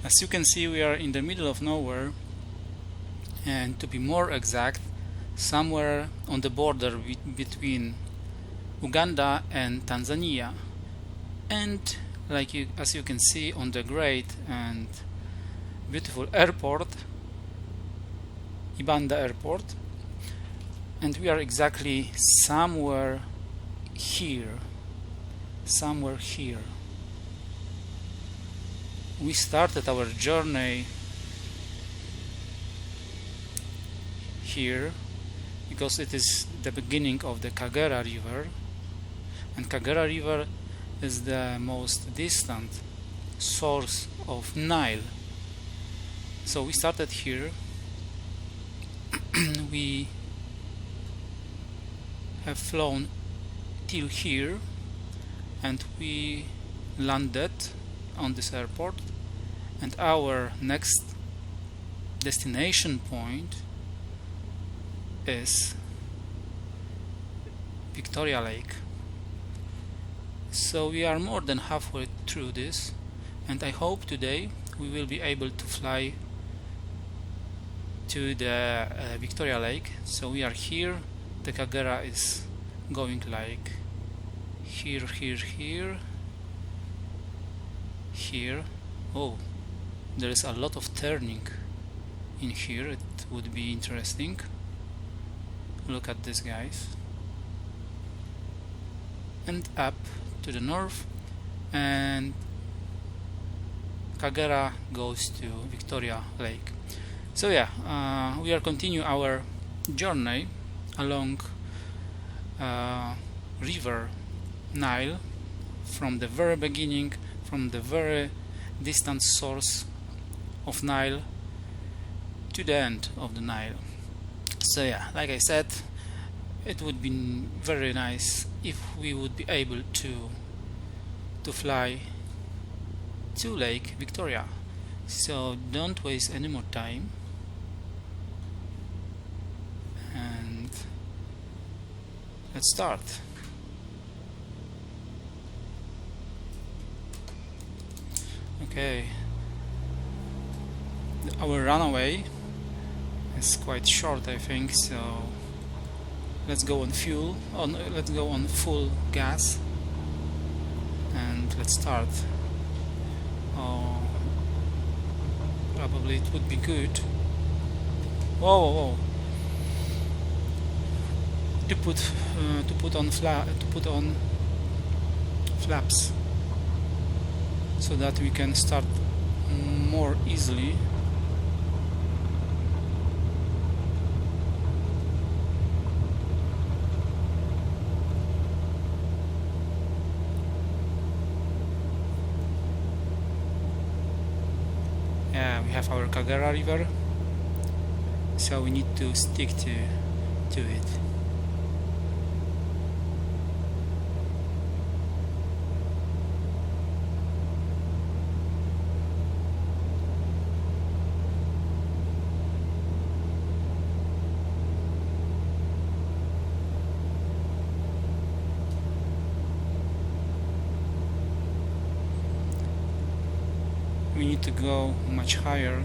As you can see, we are in the middle of nowhere, and to be more exact, somewhere on the border between Uganda and Tanzania. And as you can see on the great and beautiful airport, Uganda airport, and we are exactly somewhere here. We started our journey here because it is the beginning of the Kagera River, and Kagera River is the most distant source of Nile. So we started here. We have flown till here, and we landed on this airport, and our next destination point is Victoria Lake. So we are more than halfway through this, and I hope today we will be able to fly to the Victoria Lake. So we are here. The Kagera is going like here. Oh, there is a lot of turning in here. It would be interesting. Look at this, guys. And up to the north, and Kagera goes to Victoria Lake. So yeah, we are continue our journey along river Nile from the very beginning, from the very distant source of Nile to the end of the Nile. So yeah, like I said, it would be very nice if we would be able to fly to Lake Victoria. So don't waste any more time, and let's start. Okay, our runway is quite short, I think, so let's go on full gas, and let's start. Probably it would be good. Whoa. To put on flaps so that we can start more easily. Yeah, we have our Kagera River, so we need to stick to it. We need to go much higher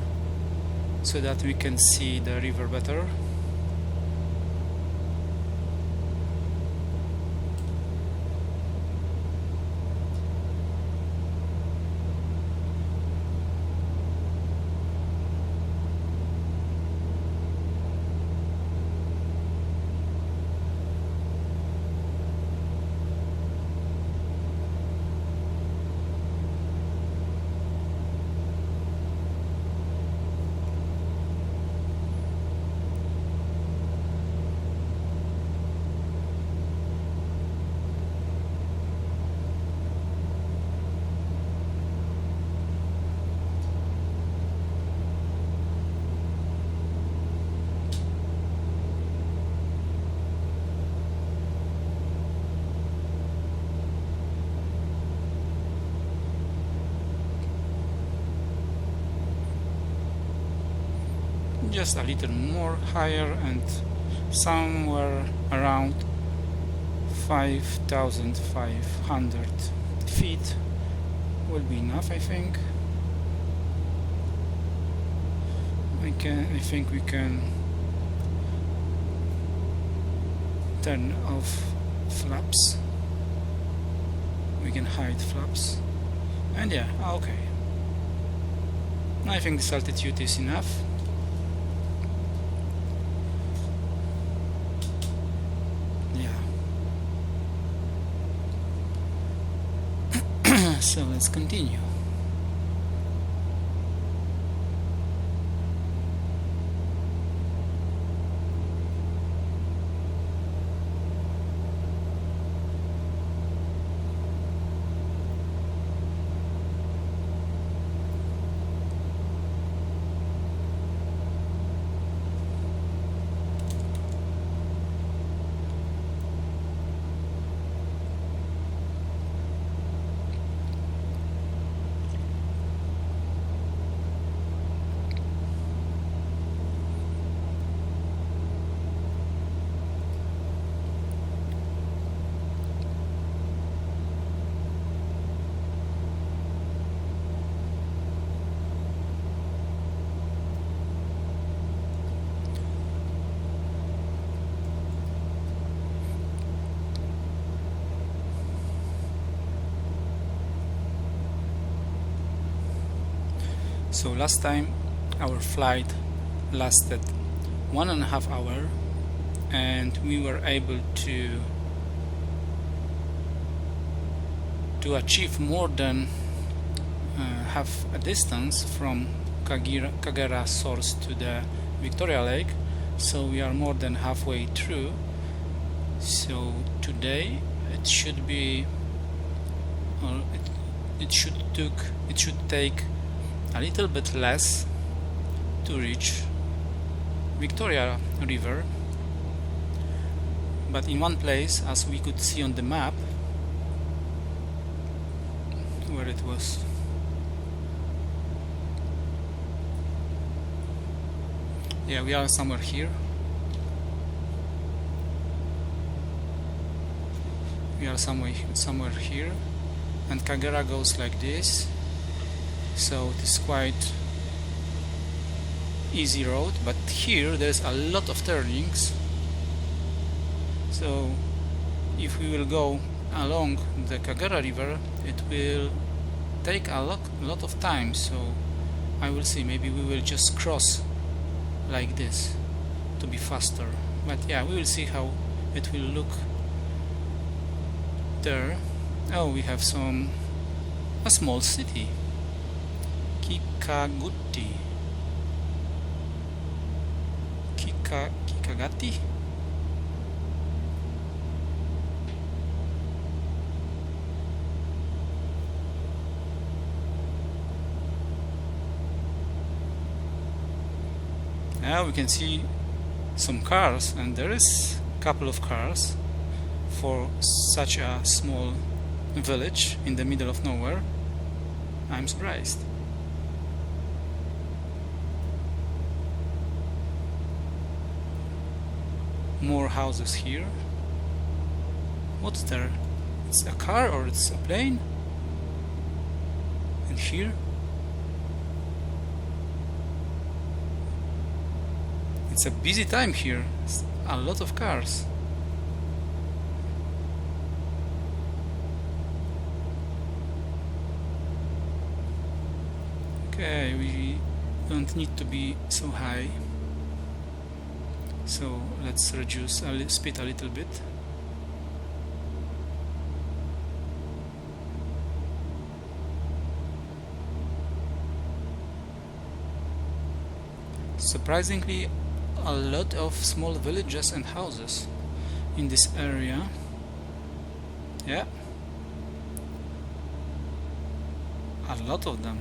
so that we can see the river better. Just a little more higher, and somewhere around 5,500 feet will be enough, I think. I think we can turn off flaps. We can hide flaps, and yeah, okay. I think this altitude is enough. Yeah. So let's continue. So last time our flight lasted 1.5 hours, and we were able to achieve more than half a distance from Kagera source to the Victoria Lake. So we are more than halfway through. So today it should be, or it should take a little bit less to reach Victoria River, but in one place, as we could see on the map, where it was, yeah, we are somewhere here. We are somewhere here, and Kagera goes like this. So it is quite easy road, but here there's a lot of turnings. So if we will go along the Kagera River, it will take a lot of time. So I will see, maybe we will just cross like this to be faster. But yeah, we will see how it will look there. Oh, we have a small city, Kikagati. Now we can see some cars, and there is a couple of cars for such a small village in the middle of nowhere. I'm surprised. More houses here. What's there? It's a car or it's a plane? And here? It's a busy time here. It's a lot of cars. Okay, we don't need to be so high. So let's reduce speed a little bit. Surprisingly, a lot of small villages and houses in this area. Yeah, a lot of them.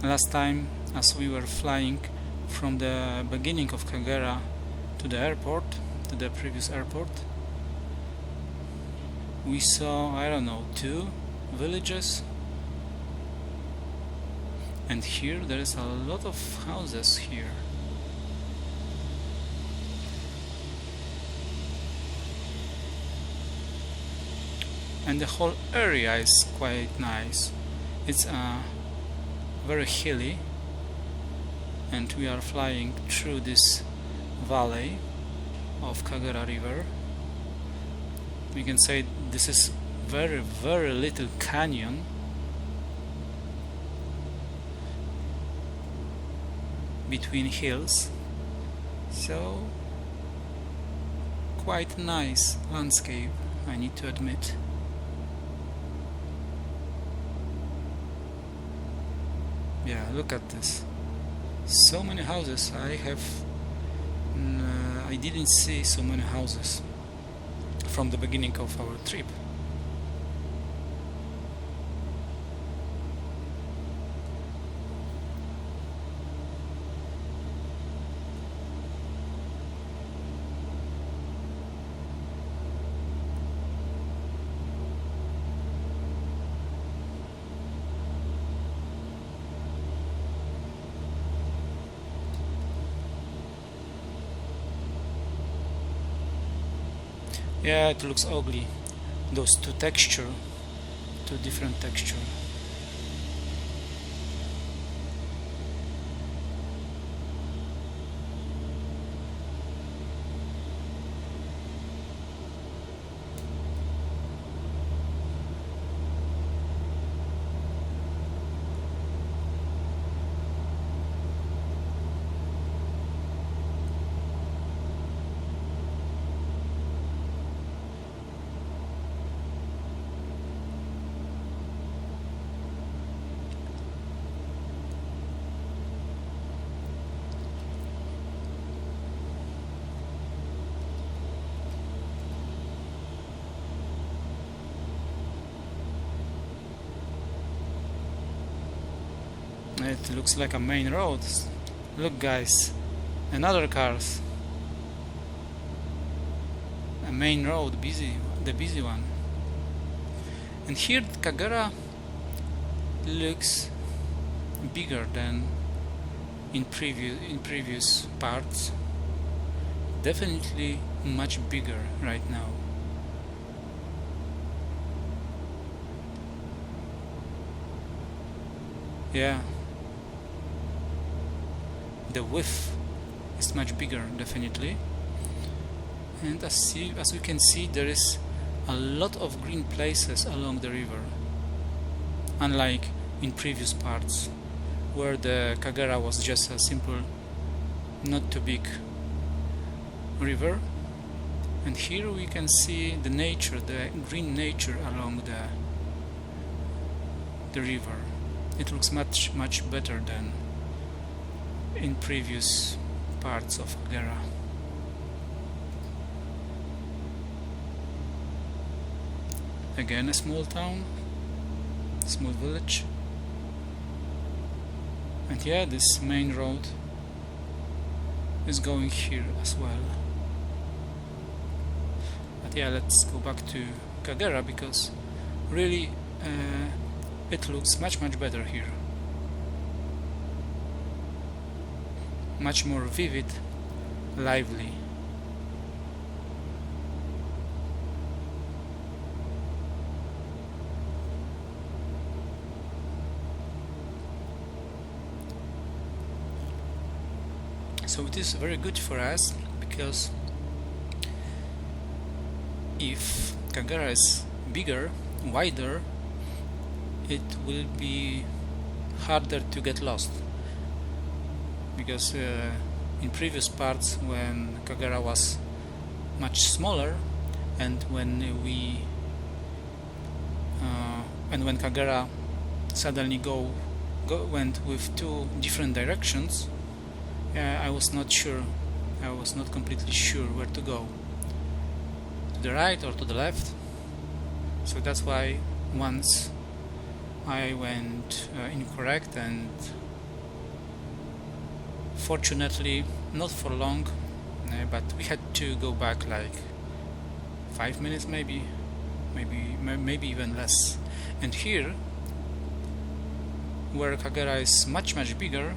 Last time, as we were flying from the beginning of Kagera to the airport, to the previous airport, we saw, I don't know, 2 villages, and here there is a lot of houses here. And the whole area is quite nice. It's a very hilly, and we are flying through this valley of Kagera River. We can say this is very little canyon, between hills, so quite nice landscape, I need to admit. Yeah, look at this. So many houses. I didn't see so many houses from the beginning of our trip. Yeah, it looks ugly. Those two different texture. It looks like a main road. Look guys, another cars. A main road, the busy one. And here Kagera looks bigger than in previous parts. Definitely much bigger right now. Yeah. The width is much bigger, definitely, and as we can see, there is a lot of green places along the river, unlike in previous parts where the Kagera was just a simple, not too big river. And here we can see the nature, the green nature along the river. It looks much better than in previous parts of Kagera. Again, a small town, small village, and yeah, this main road is going here as well. But yeah, let's go back to Kagera because really it looks much better here. Much more vivid, lively. So it is very good for us because if Kagera is bigger, wider, it will be harder to get lost. Because in previous parts, when Kagera was much smaller, and when Kagera suddenly went with two different directions, I was not completely sure where to go, to the right or to the left. So that's why once I went incorrect, and fortunately not for long, but we had to go back like 5 minutes, maybe even less. And here, where Kagera is much bigger,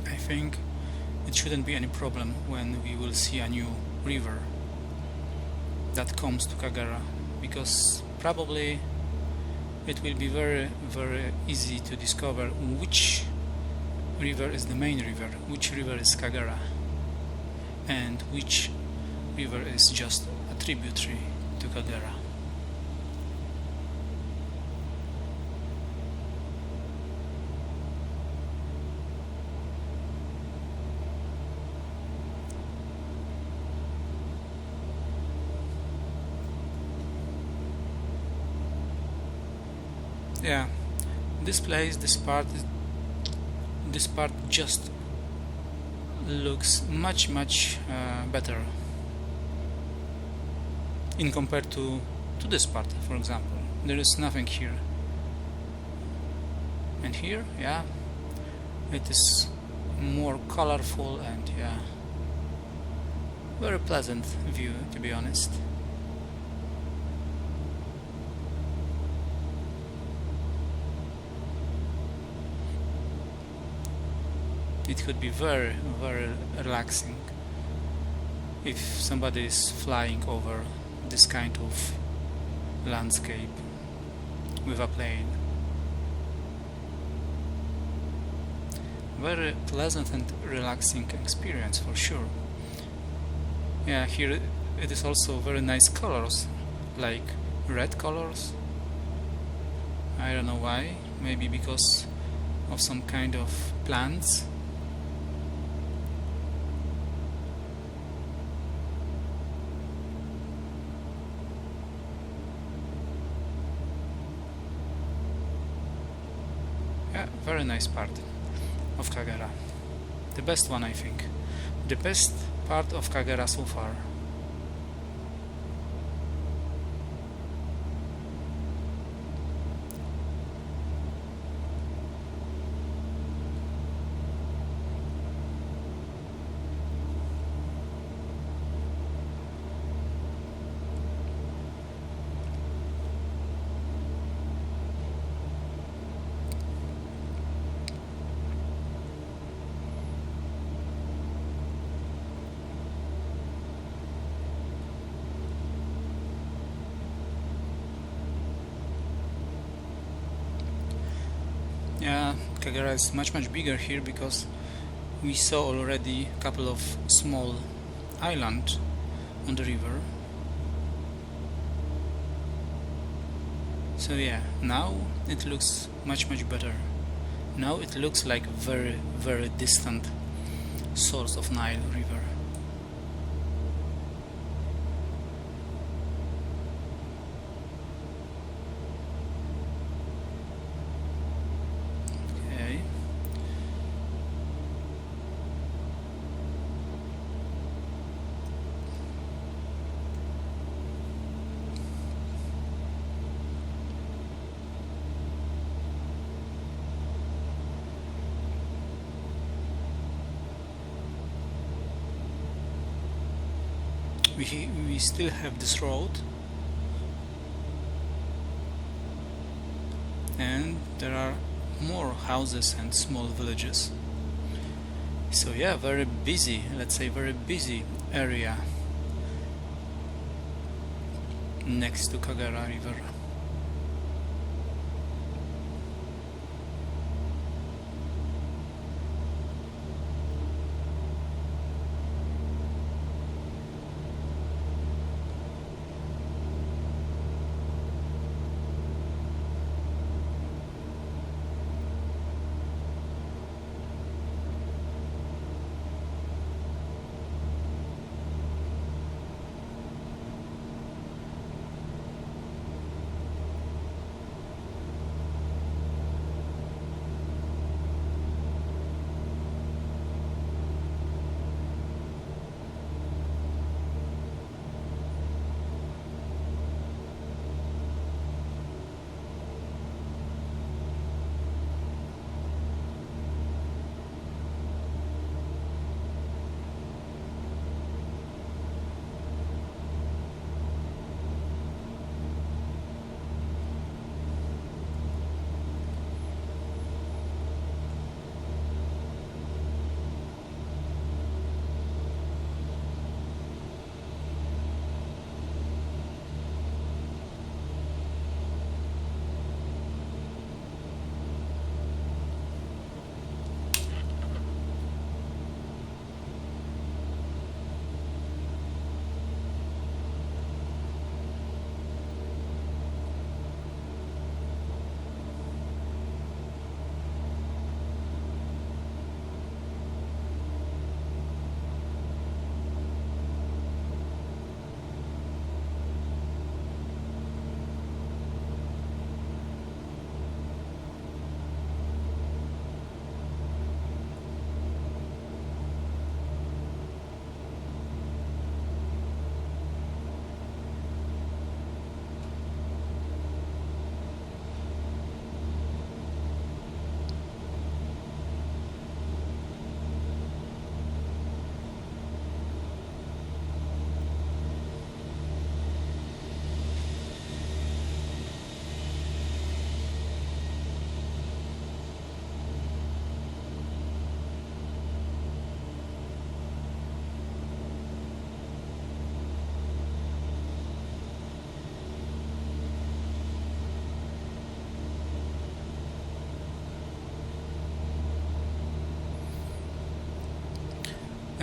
I think it shouldn't be any problem when we will see a new river that comes to Kagera, because probably it will be very easy to discover which river is the main river, which river is Kagera, and which river is just a tributary to Kagera. Yeah, this place, this part just looks much better in compared to this part. For example, there is nothing here, and here, yeah, it is more colorful and yeah, very pleasant view, to be honest. It could be very relaxing if somebody is flying over this kind of landscape with a plane. Very pleasant and relaxing experience for sure. Yeah, here it is also very nice colors, like red colors. I don't know why, maybe because of some kind of plants. Yeah, very nice part of Kagera. The best one, I think. The best part of Kagera so far. Yeah, Kagera is much bigger here because we saw already a couple of small islands on the river. So yeah, now it looks much better. Now it looks like very distant source of Nile River. We still have this road, and there are more houses and small villages. So yeah, very busy, let's say very busy area next to Kagera River.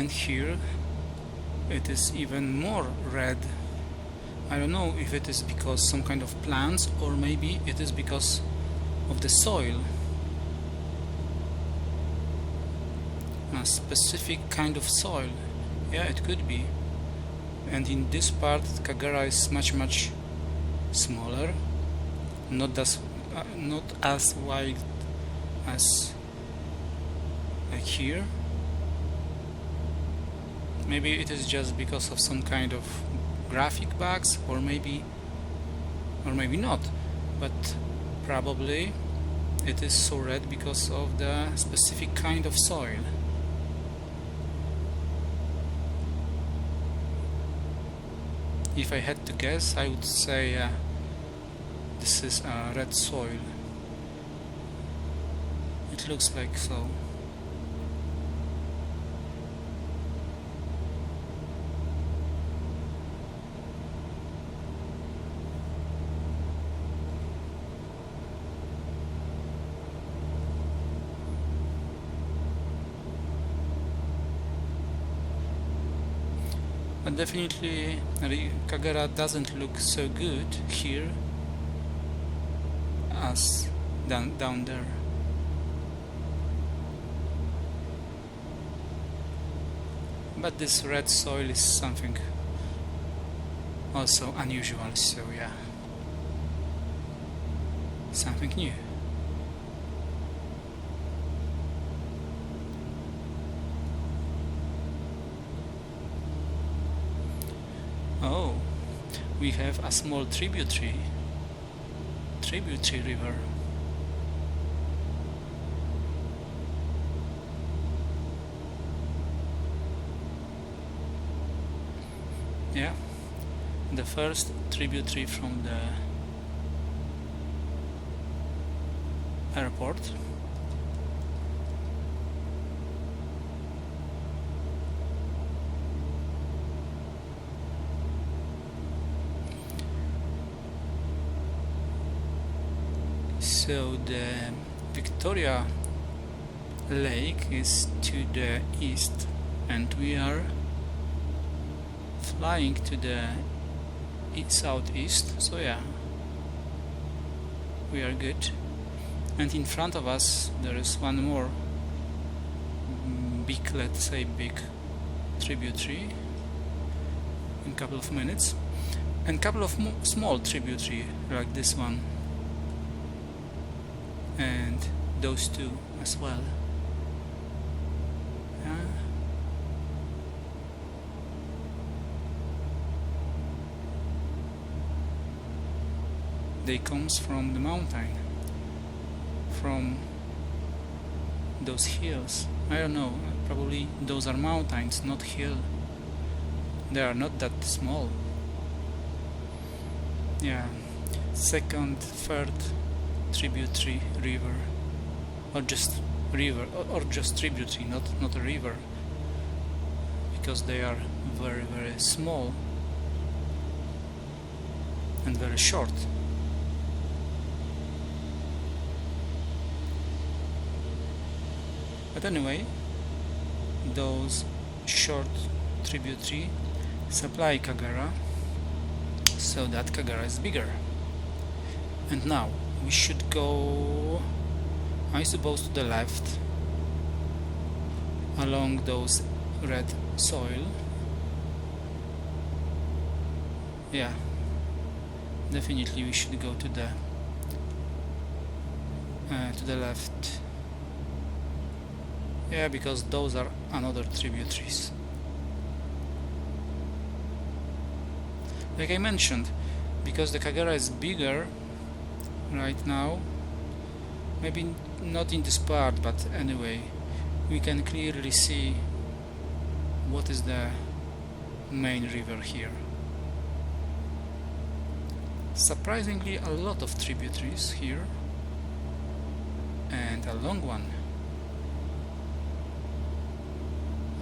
and here it is even more red. I don't know if it is because some kind of plants, or maybe it is because of the soil. A specific kind of soil. Yeah, it could be. And in this part Kagera is much smaller, not as wide as like here. Maybe it is just because of some kind of graphic bugs, or maybe not, but probably it is so red because of the specific kind of soil. If I had to guess, I would say this is a red soil. It looks like so. But definitely Kagera doesn't look so good here as down there. But this red soil is something also unusual, so yeah, something new. Oh, we have a small tributary river. Yeah, the first tributary from the airport. So the Victoria Lake is to the east, and we are flying to the southeast, so yeah, we are good. And in front of us there is one more big, let's say big tributary in a couple of minutes, and a couple of small tributary like this one, and those two as well. They comes from the mountain, from those hills. I don't know, probably those are mountains, not hill. They are not that small. Yeah, second, third tributary river, or just river, or just tributary, not a river, because they are very small and very short. But anyway, those short tributary supply Kagera, so that Kagera is bigger. And now we should go, I suppose, to the left along those red soil. Yeah, definitely we should go to the left. Yeah, because those are another tributaries. Like I mentioned, because the Kagera is bigger right now, maybe not in this part, but anyway, we can clearly see what is the main river here. Surprisingly, a lot of tributaries here, and a long one.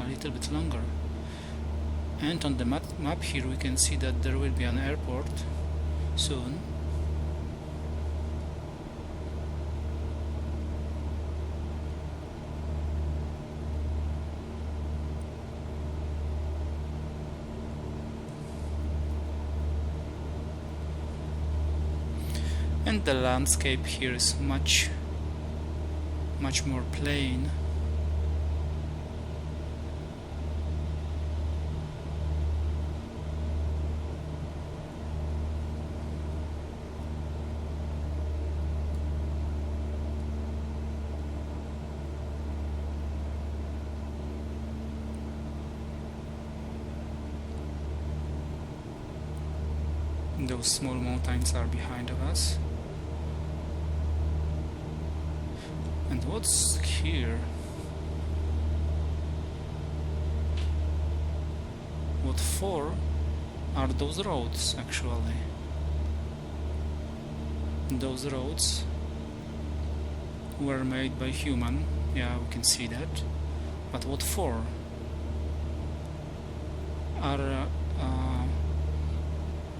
A little bit longer, and on the map here we can see that there will be an airport soon. and the landscape here is much more plain. Those small mountains are behind of us. And what's here? What for are those roads actually? Those roads were made by human, yeah, we can see that. But what for?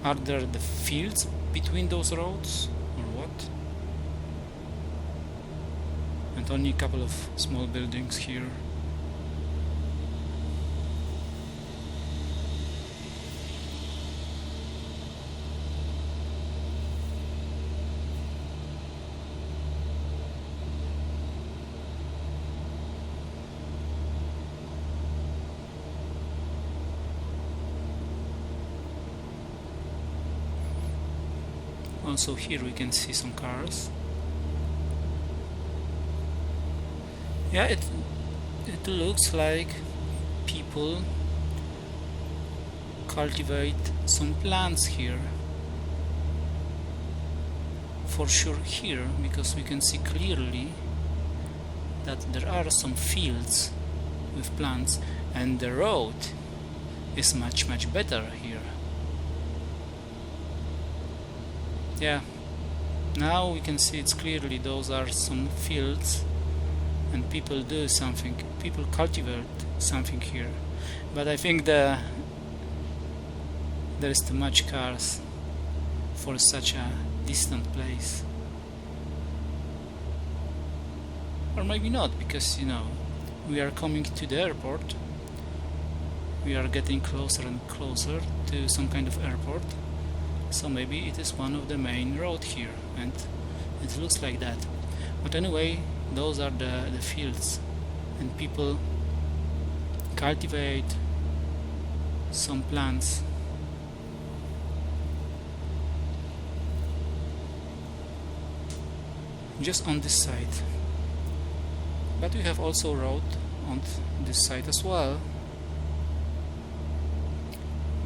Are there the fields between those roads, or what? And only a couple of small buildings here. Also here we can see some cars. Yeah, it looks like people cultivate some plants here. For sure here, because we can see clearly that there are some fields with plants, and the road is much better here. Yeah, now we can see it's clearly those are some fields and people do something, people cultivate something here. But I think there is too much cars for such a distant place. Or maybe not, because you know, we are coming to the airport. We are getting closer and closer to some kind of airport. So maybe it is one of the main road here, and it looks like that. But anyway, those are the fields, and people cultivate some plants. Just on this side. But we have also road on this side as well.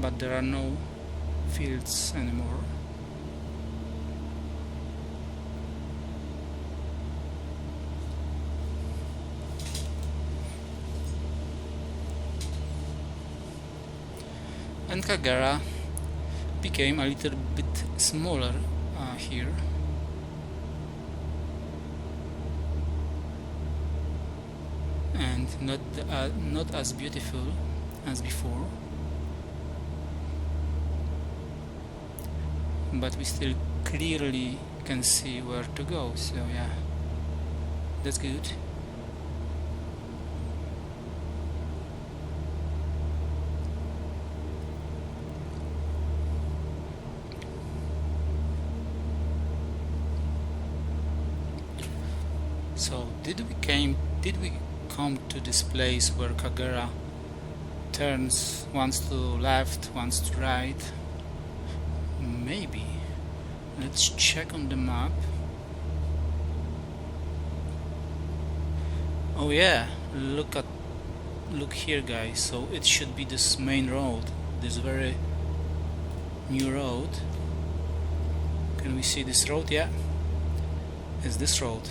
But there are no fields anymore. And Kagera became a little bit smaller here. And not as beautiful as before. But we still clearly can see where to go, so yeah, that's good. So did we come to this place where Kagera turns once to left, once to right? Maybe. Let's check on the map. Oh yeah, look here guys, so it should be this main road, this very new road. Can we see this road? Yeah, it's this road.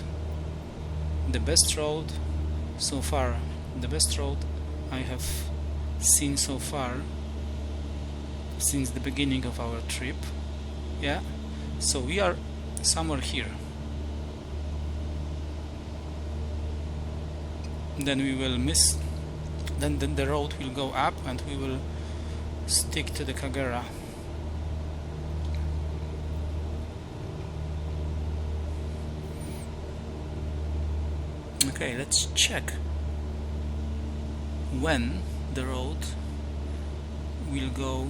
The best road so far, the best road I have seen so far since the beginning of our trip. Yeah, so we are somewhere here. Then we will miss, then the road will go up and we will stick to the Kagera. Okay, let's check when the road will go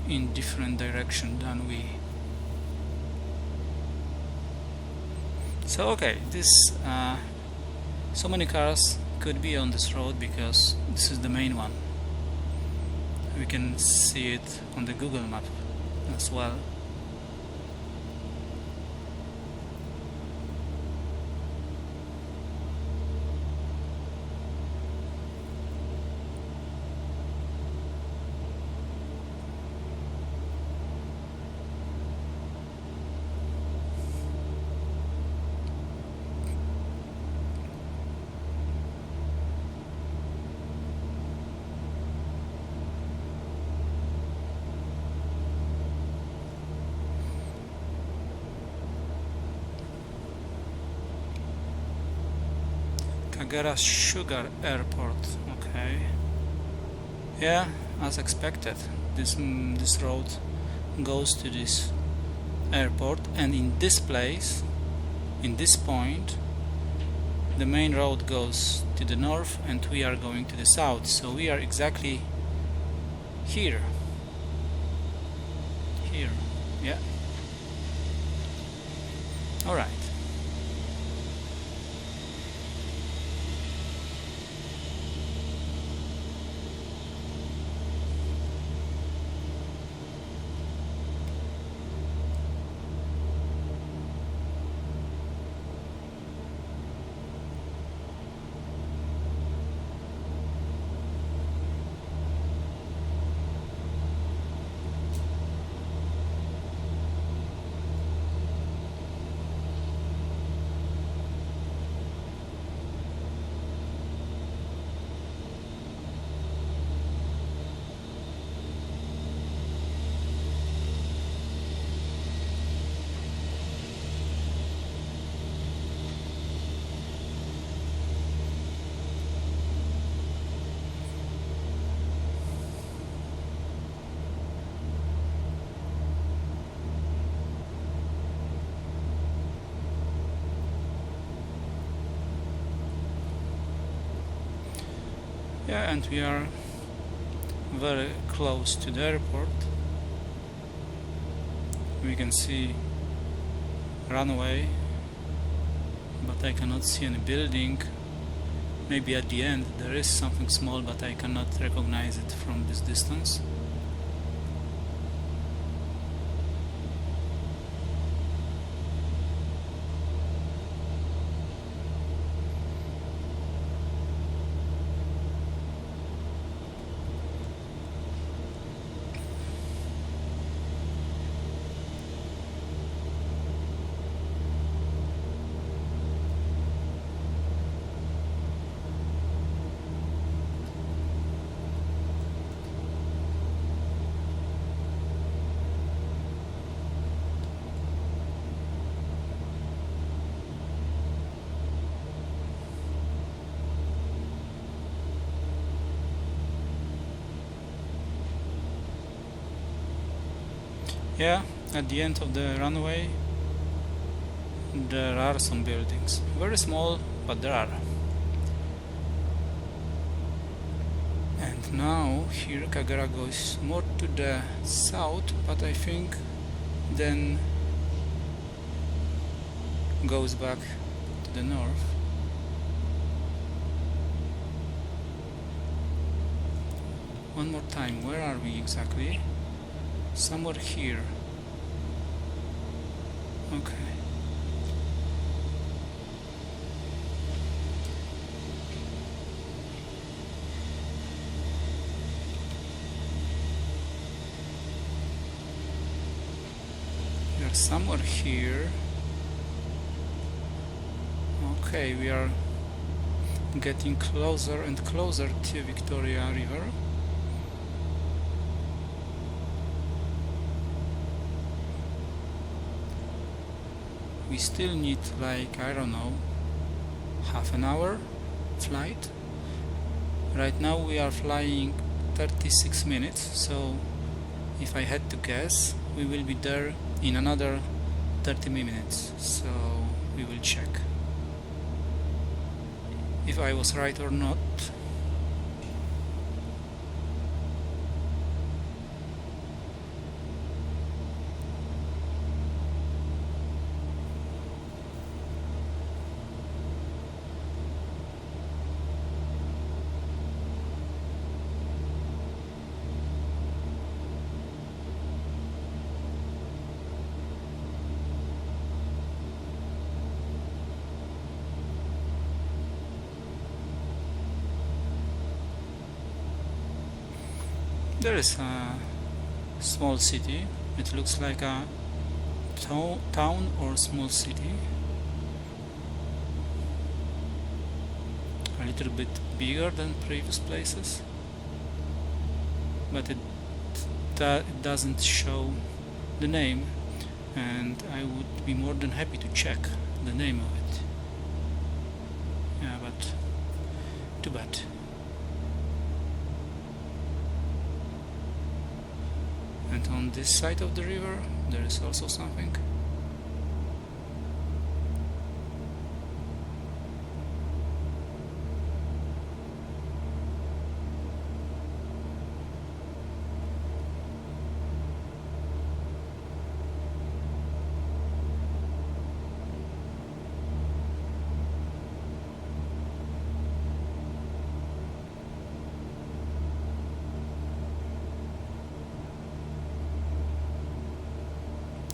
in different direction than we So okay, this so many cars could be on this road because this is the main one. We can see it on the Google map as well. Kagera Sugar Airport. Okay. Yeah, as expected. This road goes to this airport, and in this place, in this point, the main road goes to the north and we are going to the south. So we are exactly here. Here. Yeah. Alright. Yeah, and we are very close to the airport. We can see runway, but I cannot see any building. Maybe at the end there is something small, but I cannot recognize it from this distance. Yeah, at the end of the runway there are some buildings. Very small, but there are. And now here Kagera goes more to the south, but I think then goes back to the north. One more time, where are we exactly? Somewhere here. Okay. We are somewhere here. Okay, we are getting closer and closer to Victoria River. We still need, like, I don't know, half an hour flight. Right now we are flying 36 minutes, so if I had to guess, we will be there in another 30 minutes, so we will check if I was right or not. There is a small city. It looks like a town or small city. A little bit bigger than previous places, but it doesn't show the name, and I would be more than happy to check the name of it. Yeah, but too bad. And on this side of the river there is also something.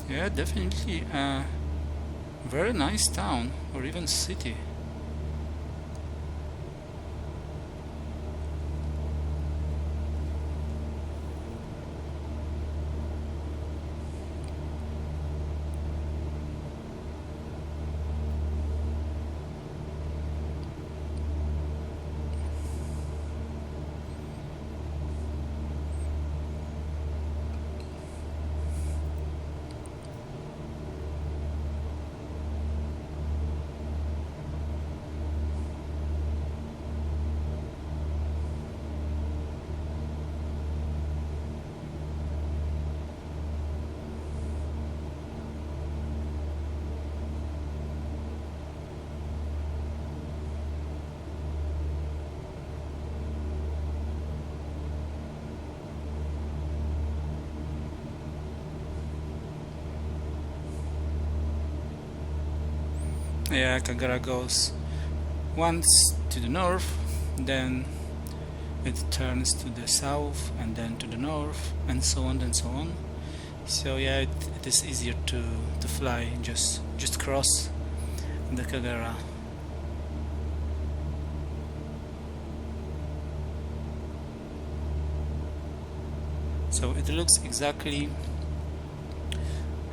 Yeah, definitely a very nice town or even city. Yeah, Kagera goes once to the north, then it turns to the south and then to the north, and so on and so on. So yeah, it is easier to fly, just cross the Kagera. So it looks exactly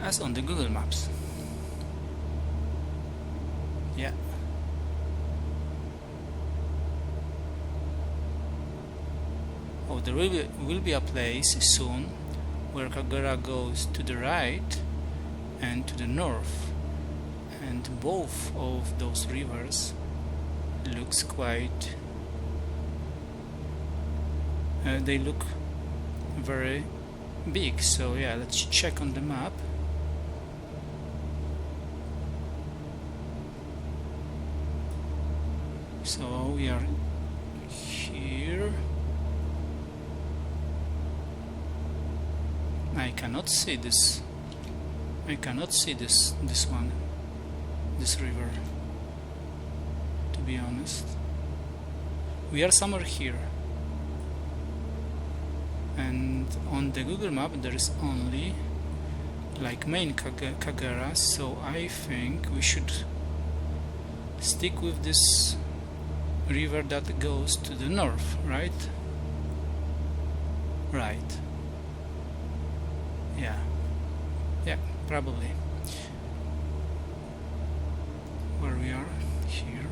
as on the Google Maps. Yeah. Oh, there will be a place soon where Kagera goes to the right and to the north, and both of those rivers looks quite they look very big. So yeah, let's check on the map. So we are here. I cannot see this. I cannot see this one, this river, to be honest. We are somewhere here, and on the Google map there is only like main Kagera, so I think we should stick with this river that goes to the north, right? Right. Yeah, probably. Where we are here.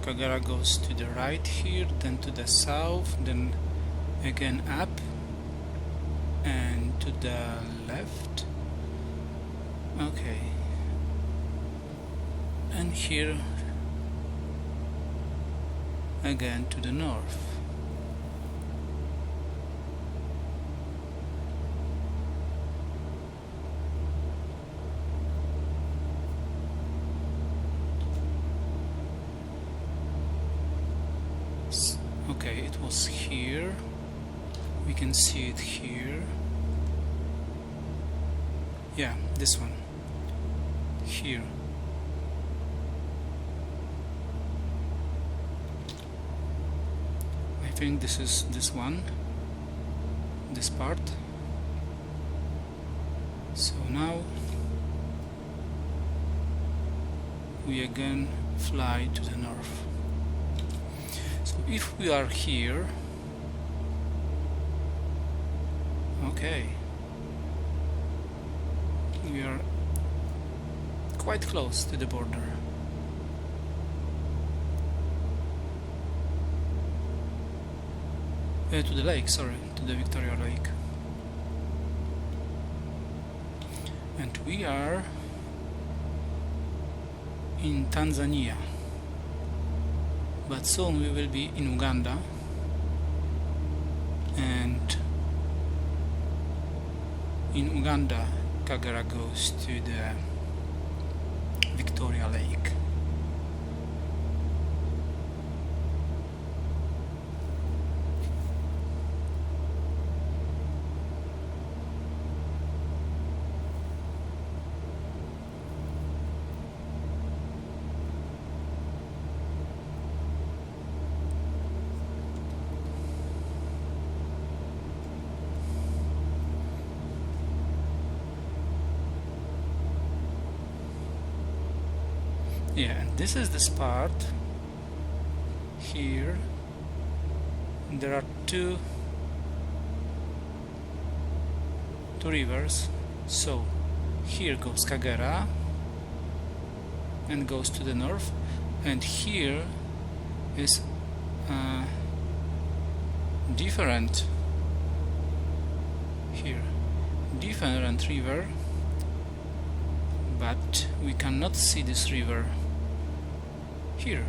Kagera goes to the right here, then to the south, then again up and to the left. Okay, and here again to the north. Okay, it was here. We can see it here. Yeah, this one. Here. I think this is this one. This part. So now we again fly to the north. So if we are here, okay, we are quite close to the border. To the lake, sorry, to the Victoria Lake. And we are in Tanzania. But soon we will be in Uganda, and in Uganda Kagera goes to the Victoria Lake. Yeah, and this is the spot here. There are two rivers. So here goes Kagera and goes to the north, and here is different river, but we cannot see this river here.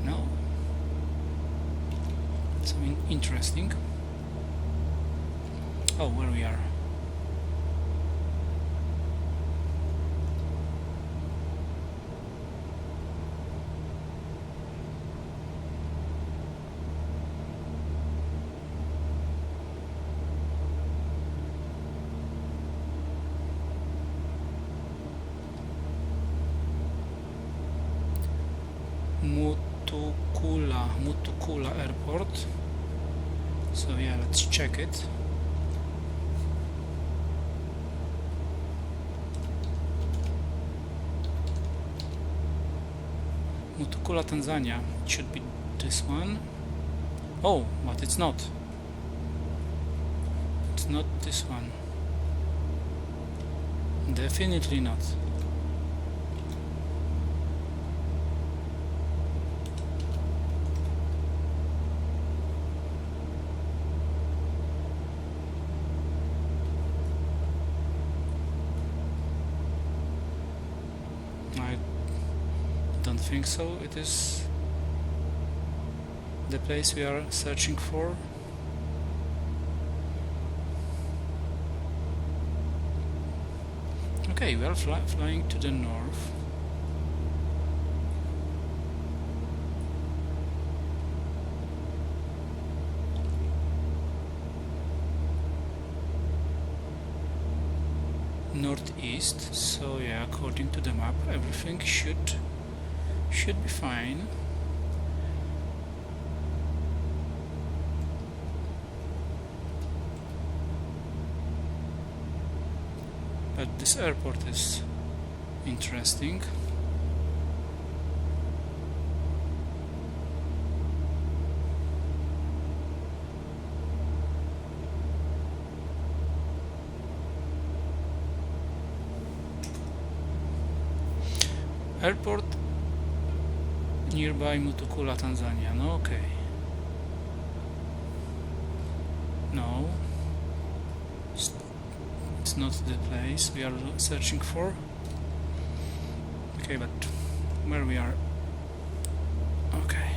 No. So interesting. Oh, where we are. Mutukula Airport. So yeah, let's check it. Mutukula, Tanzania. It should be this one. Oh, but it's not. It's not this one. Definitely not. I don't think so. It is the place we are searching for. Okay, we are flying to the north. Northeast, so yeah, according to the map everything should be fine. But this airport is interesting. Airport Nearby Mutukula, Tanzania. No, okay. No, it's not the place we are searching for. Okay, but where we are? Okay.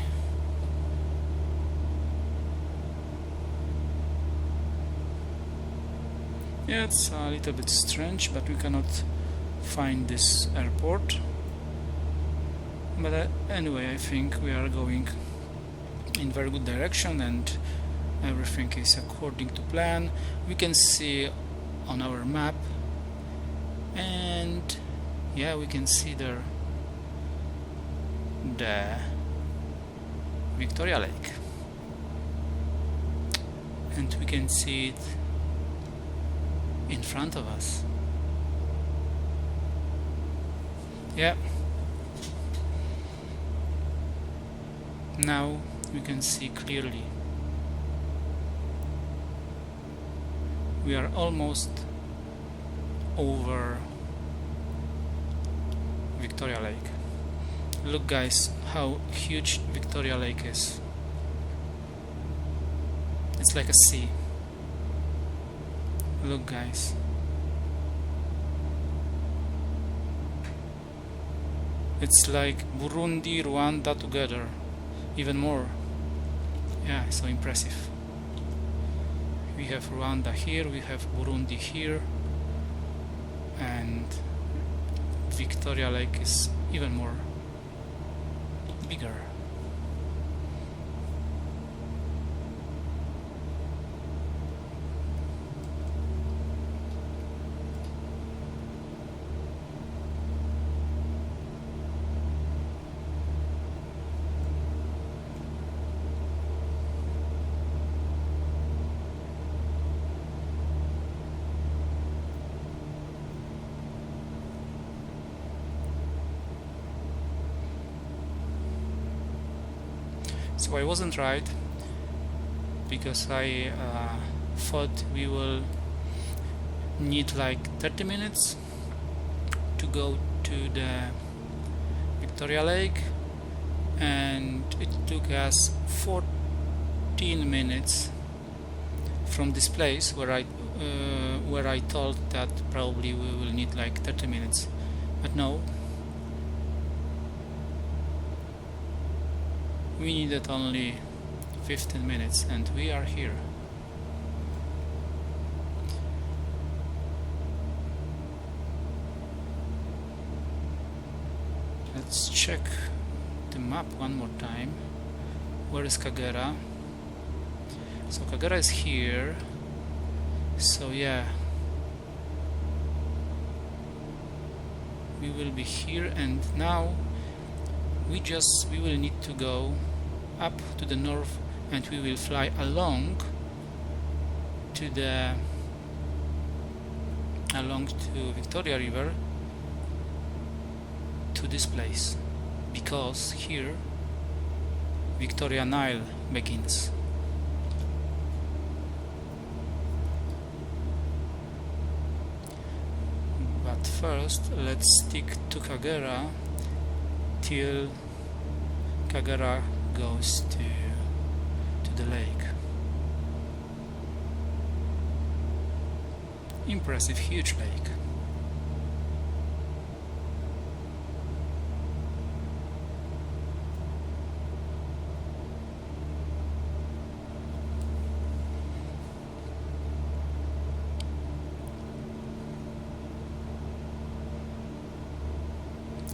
Yeah, it's a little bit strange, but we cannot find this airport. But anyway, I think we are going in very good direction and everything is according to plan. We can see on our map, and yeah, we can see there the Victoria Lake, and we can see it in front of us. Yeah, now we can see clearly. We are almost over Victoria Lake. Look guys, how huge Victoria Lake is. It's like a sea. Look guys. It's like Burundi, Rwanda together. Even more. Yeah, so impressive. We have Rwanda here, we have Burundi here, and Victoria Lake is even more bigger. So I wasn't right, because I thought we will need like 30 minutes to go to the Victoria Lake, and it took us 14 minutes from this place where I thought that probably we will need like 30 minutes, but no. We needed only 15 minutes and we are here. Let's check the map one more time. Where is Kagera? So Kagera is here. So yeah, we will be here, and now we will need to go up to the north, and we will fly along to Victoria River to this place, because here Victoria Nile begins. But first let's stick to Kagera till Kagera goes to the lake. Impressive, huge lake.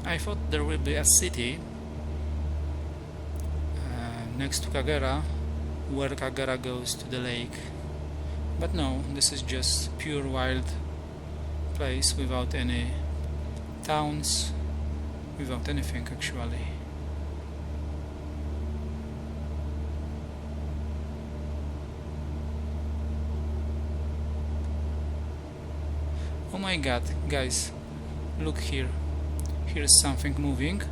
I thought there will be a city next to Kagera, where Kagera goes to the lake, but no, this is just pure wild place without any towns, without anything actually. Oh my god, guys, look here. Here is something moving,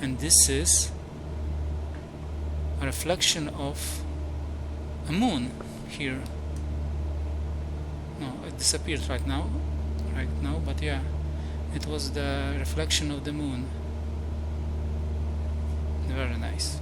and this is a reflection of a moon here. No, it disappeared right now, but yeah, it was the reflection of the moon. Very nice.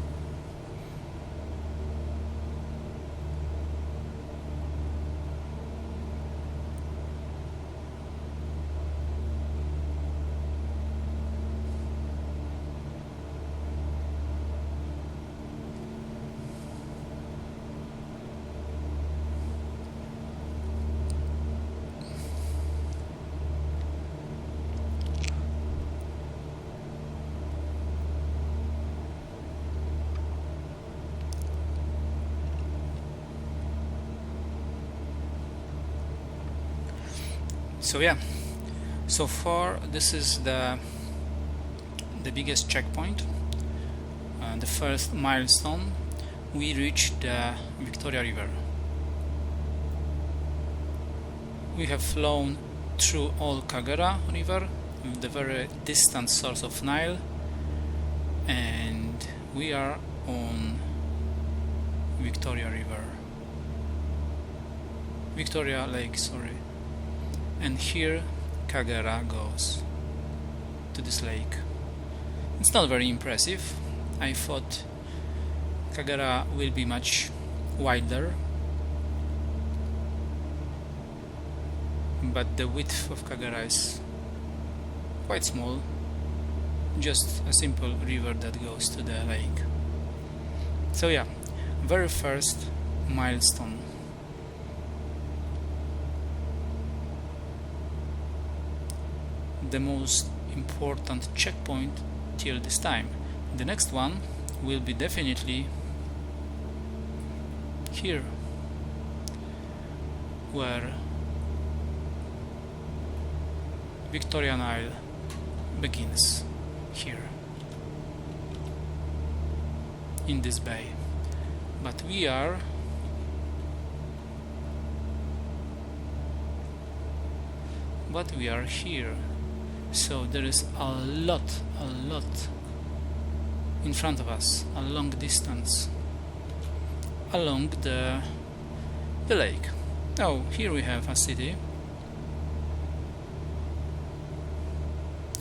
So yeah, so far this is the biggest checkpoint, the first milestone. We reached the Victoria River. We have flown through all Kagera River, the very distant source of Nile, and we are on Victoria River, Victoria Lake, sorry. And here Kagera goes to this lake. It's not very impressive. I thought Kagera will be much wider, but the width of Kagera is quite small, just a simple river that goes to the lake. So yeah, very first milestone. The most important checkpoint till this time. The next one will be definitely here, where Victoria Nile begins, here in this bay. But we are here. So there is a lot in front of us, a long distance along the lake. Oh, here we have a city,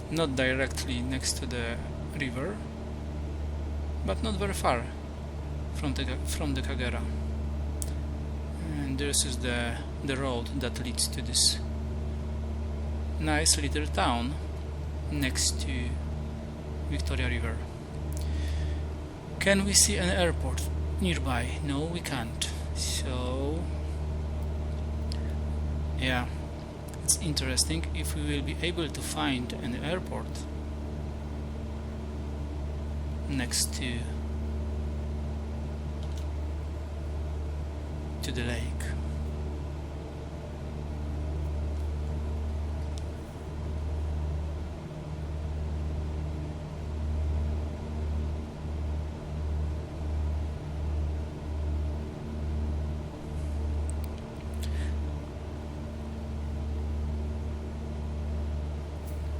not directly next to the river, but not very far from the Kagera. And this is the road that leads to this nice little town next to Victoria River. Can we see an airport nearby? No, we can't. So yeah, it's interesting if we will be able to find an airport next to the lake.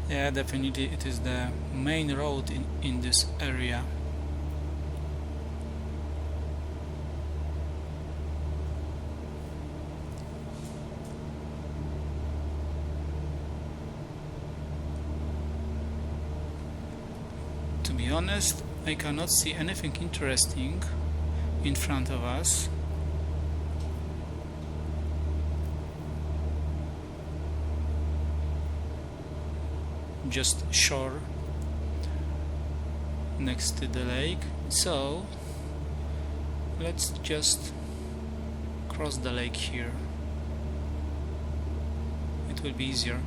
Yeah, definitely it is the main road in this area. To be honest, I cannot see anything interesting in front of us. Just shore next to the lake, so let's just cross the lake here. It will be easier.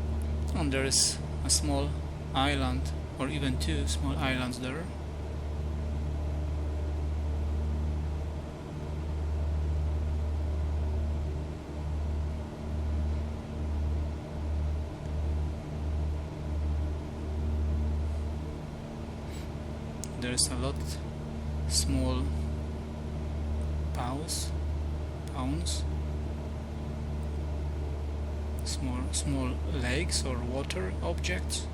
And there is a small island, or even two small islands there. There's a lot small ponds, small lakes or water objects.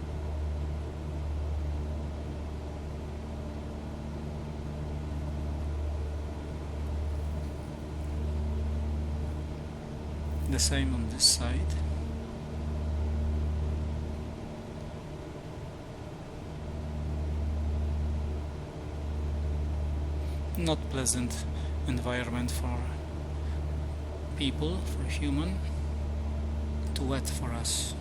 The same on this side. not pleasant environment for people, for human, too wet for us.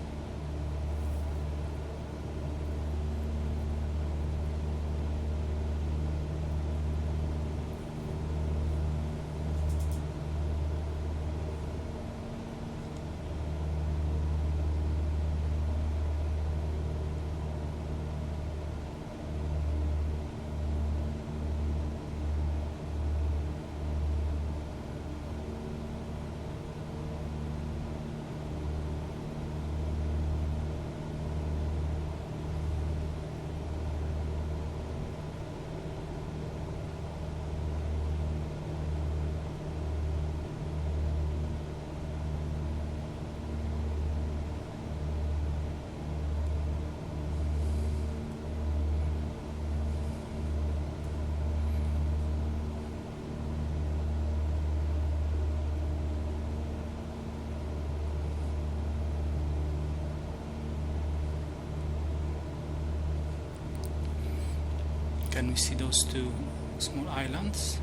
Can we see those two small islands?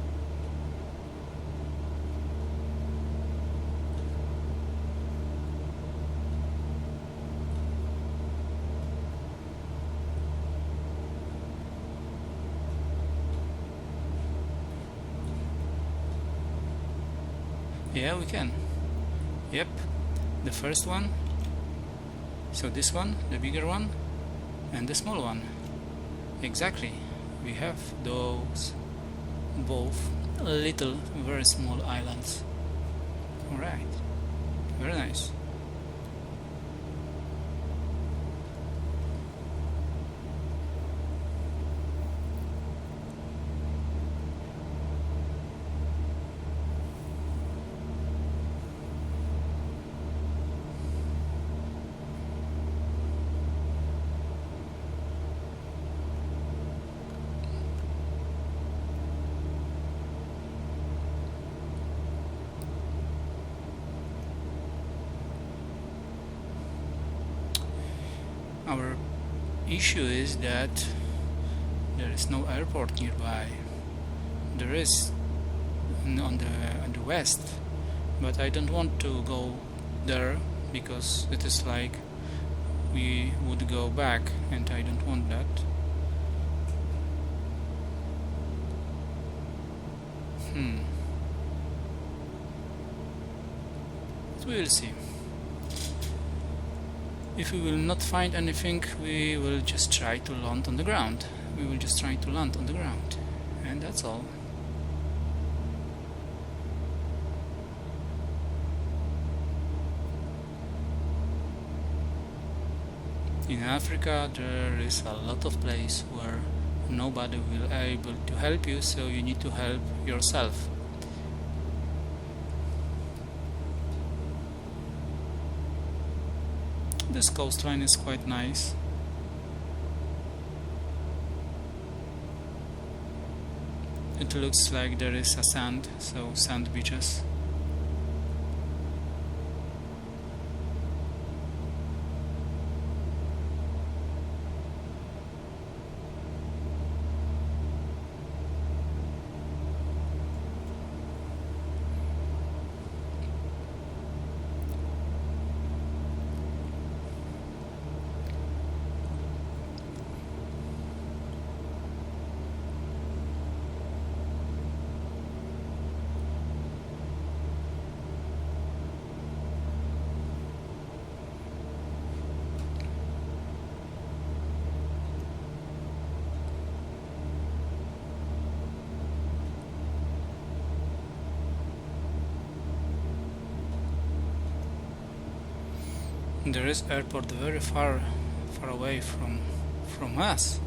Yeah, we can. Yep, the first one. So this one, the bigger one, and the small one. Exactly. We have those both little, very small islands. Alright, very nice. Our issue is that there is no airport nearby. There is on the west, but I don't want to go there because it is like we would go back, and I don't want that. But we will see. If we will not find anything, we will just try to land on the ground. We will just try to land on the ground, and that's all. In Africa there is a lot of places where nobody will be able to help you, so you need to help yourself. This coastline is quite nice. It looks like there is a sand, so sand beaches. There is airport very far away from us,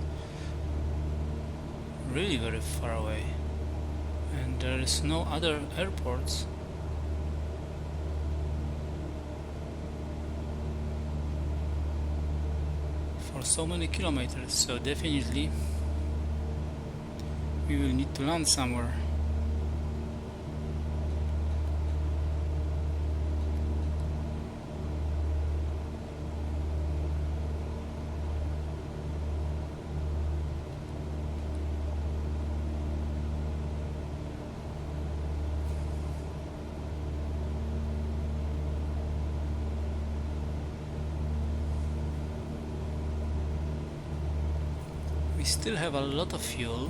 really very far away, and there is no other airports. For so many kilometers, so definitely we will need to land somewhere. We still have a lot of fuel.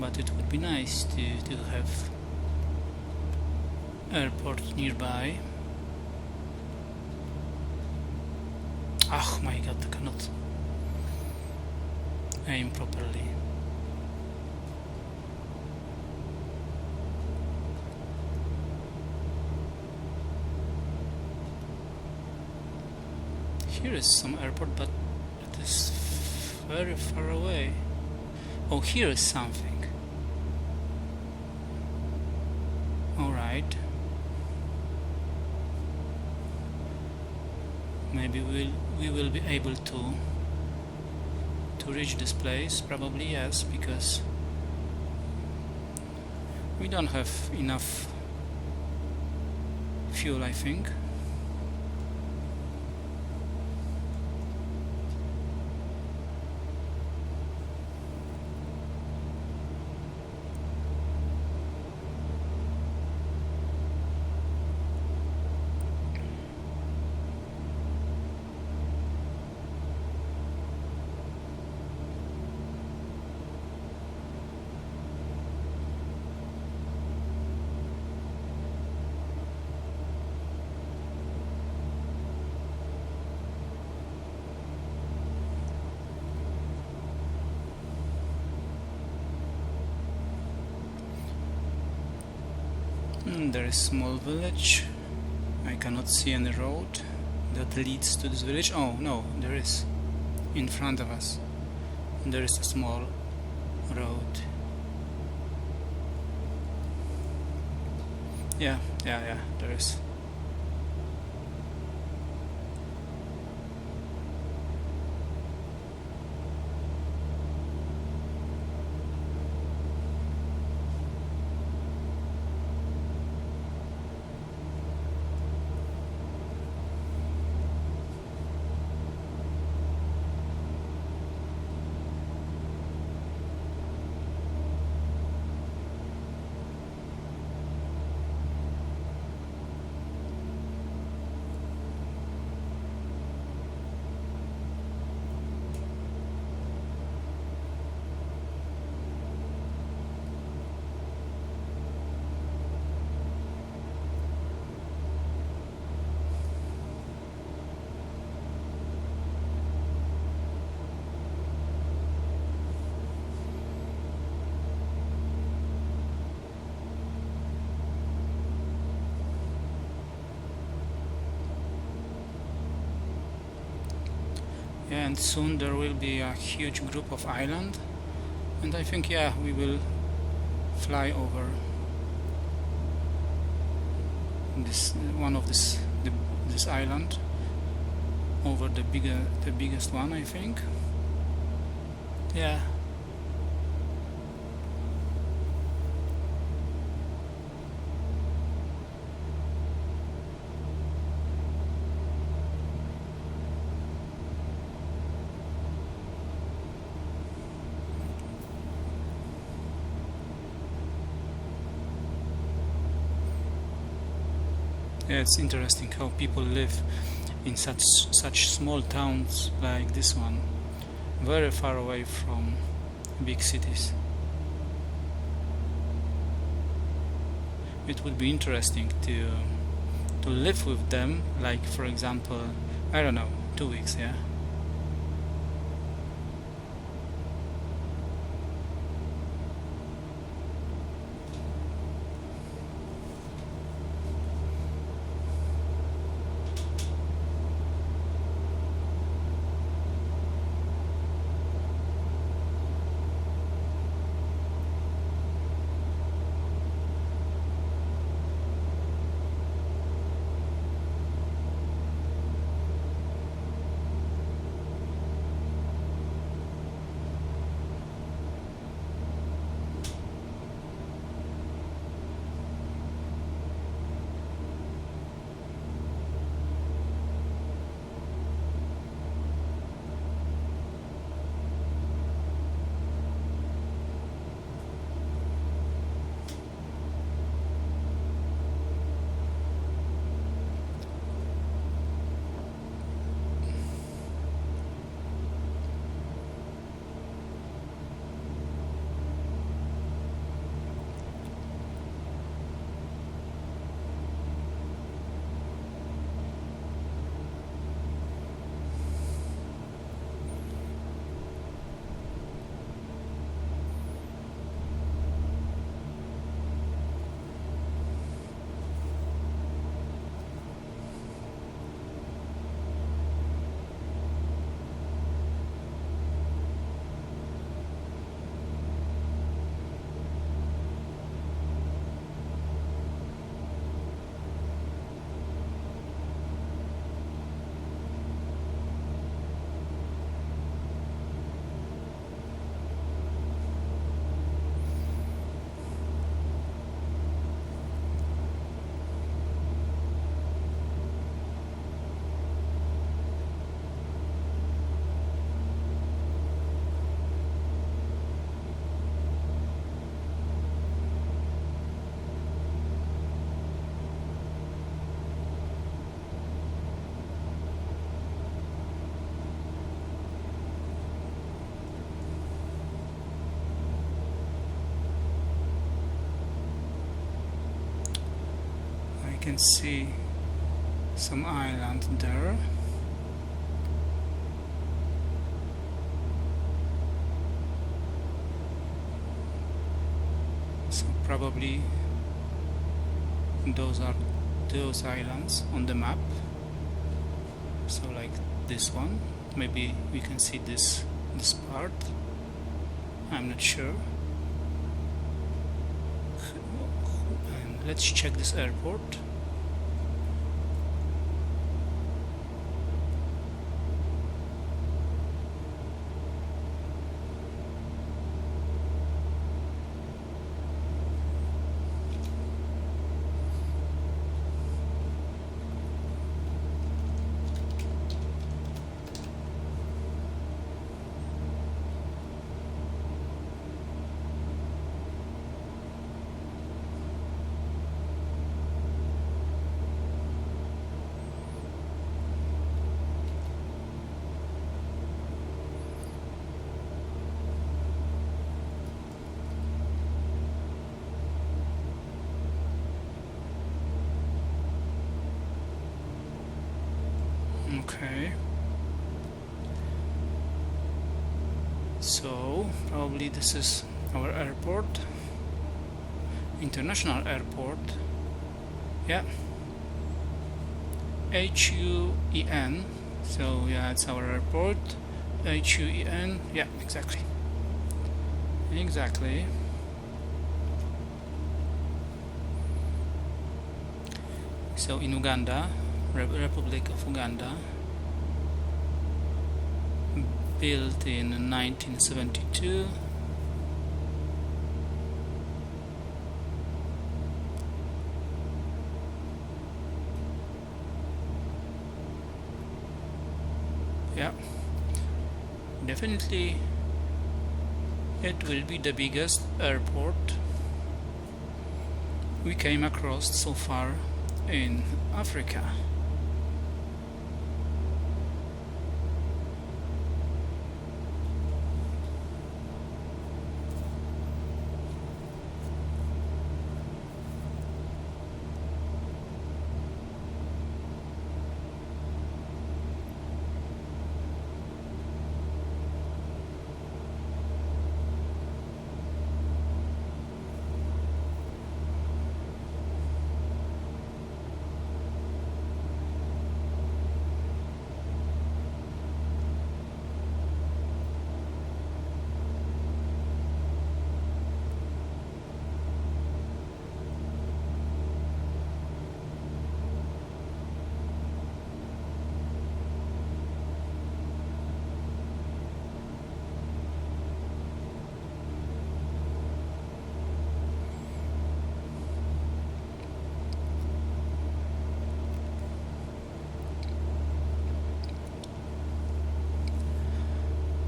But it would be nice to have airport nearby. Oh my god, I cannot aim properly. Here is some airport, but it is very far away. Oh, here is something. Alright. Maybe we will be able to reach this place. Probably yes, because we don't have enough fuel, I think. There is small village. I cannot see any road that leads to this village. Oh no, there is. In front of us there is a small road. Yeah, there is. And soon there will be a huge group of island, and I think we will fly over this this island, over the biggest one, I think. It's interesting how people live in such small towns like this one, very far away from big cities. It would be interesting to live with them, like for example, I don't know, 2 weeks, can see some island there. So probably those are those islands on the map. So like this one, maybe we can see this part. I'm not sure. And let's check this airport. Okay, so probably this is our airport, international airport. Yeah, HUEN. So yeah, it's our airport, HUEN. Yeah, exactly. So in Uganda, Republic of Uganda, built in 1972. Yeah, definitely it will be the biggest airport we came across so far in Africa.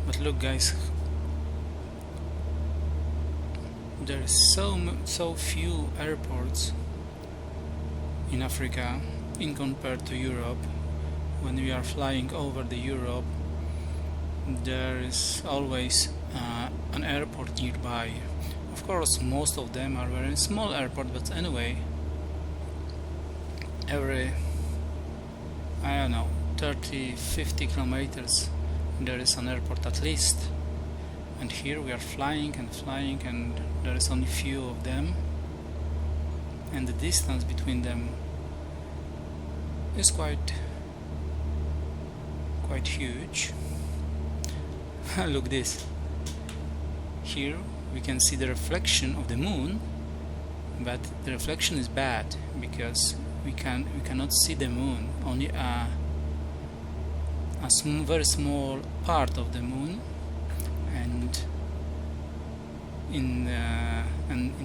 But look guys, there is so few airports in Africa in compared to Europe. When we are flying over the Europe, there is always an airport nearby. Of course, most of them are very small airport, but anyway, every, I don't know, 30-50 kilometers there is an airport at least. And here we are flying, and there is only few of them, and the distance between them is quite huge. Look this. Here we can see the reflection of the moon, but the reflection is bad because we cannot see the moon, only a very small part of the moon, and in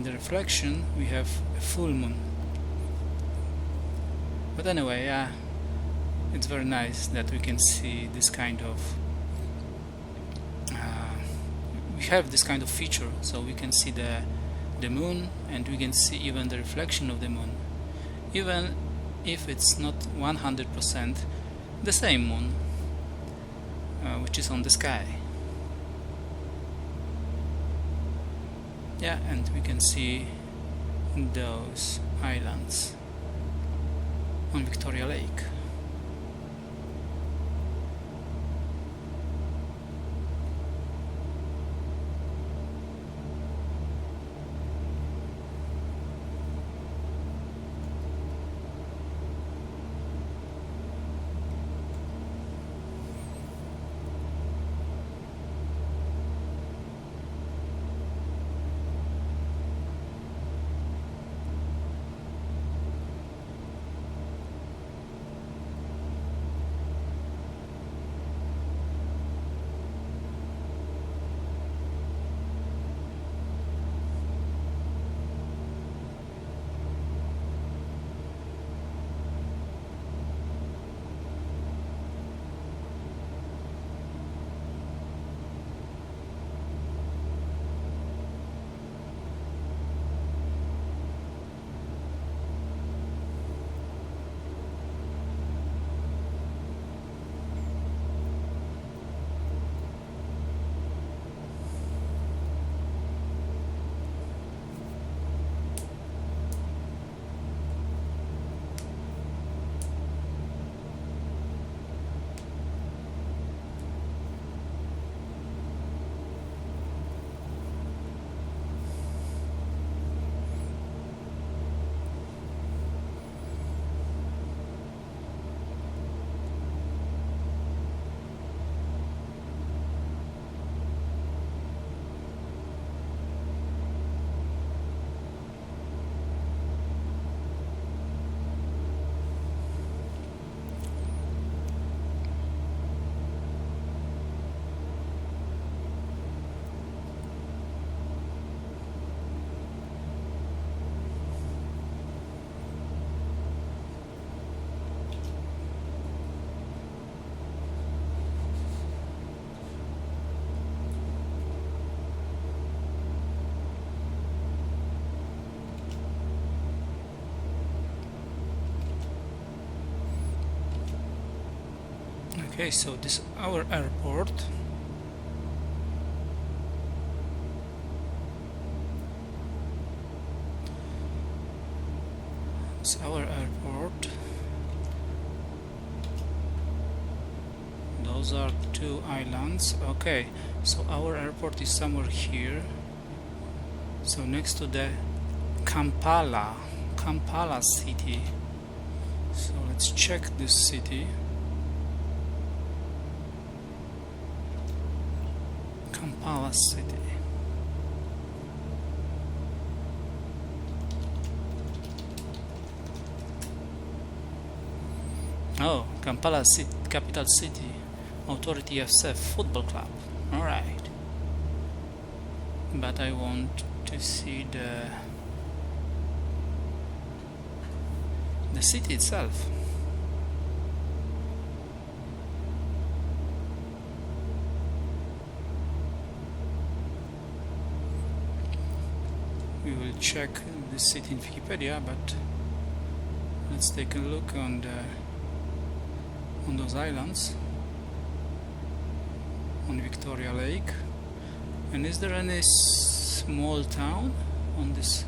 the reflection we have a full moon. But anyway, yeah, it's very nice that we can see this kind of we have this kind of feature, so we can see the moon, and we can see even the reflection of the moon, even if it's not 100% the same moon which is on the sky. Yeah, and we can see those islands. on Victoria Lake. Okay, so this is our airport. It's our airport. Those are two islands. Okay, so our airport is somewhere here. So next to the Kampala city. So let's check this city. Kampala city. Oh, Kampala city, capital city, Authority FC football club. All right. But I want to see the city itself. We will check the city in Wikipedia, but let's take a look on those islands on Victoria Lake. And is there any small town on this?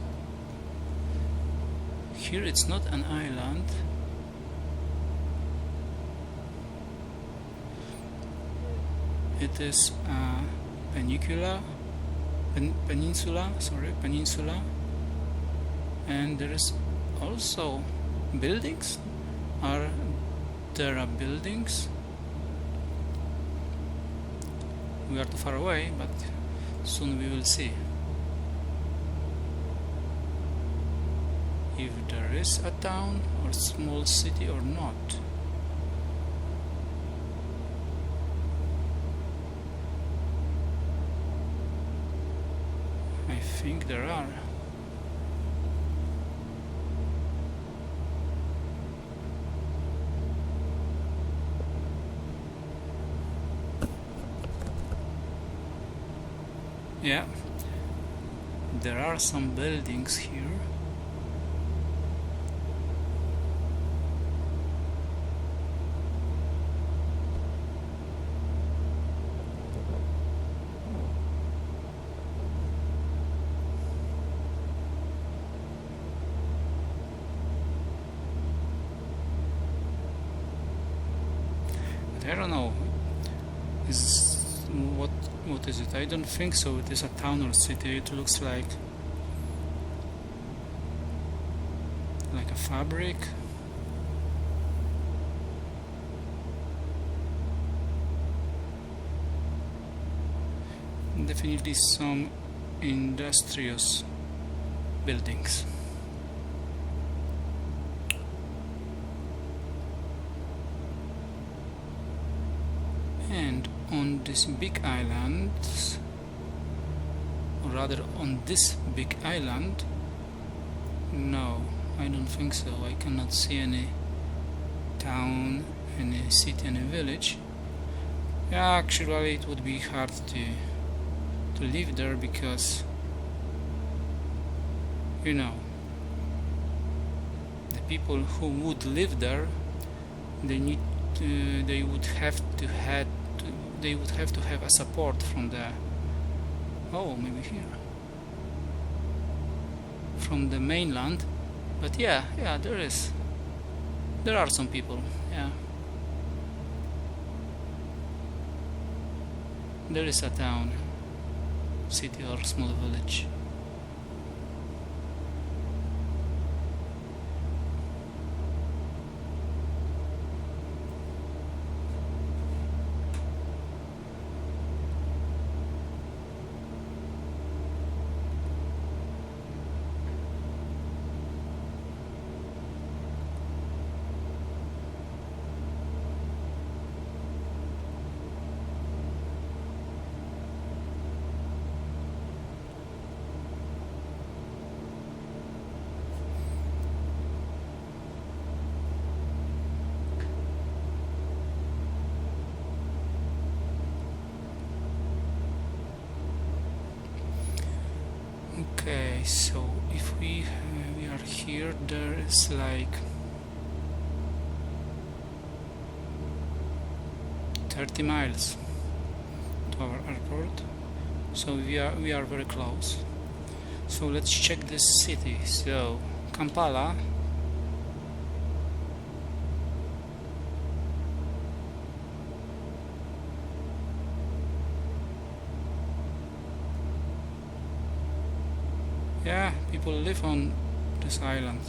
Here it's not an island. It is a peninsula, and there is also buildings. There are buildings? We are too far away, but soon we will see if there is a town or small city or not. I think there are. Yeah, there are some buildings here. I don't know. What is it? I don't think so. It is a town or city. It looks like a fabric. Definitely some industrious buildings. And on this big island, or rather on this big island, no, I don't think so. I cannot see any town, any city, any village. Yeah, actually it would be hard to live there, because you know, the people who would live there, they would have to have a support from the maybe here, from the mainland. But yeah, there are some people. Yeah, there is a town, city or small village. Okay, so if we are here, there is like 30 miles to our airport, so we are very close. So let's check this city. So Kampala, yeah, people live on this island.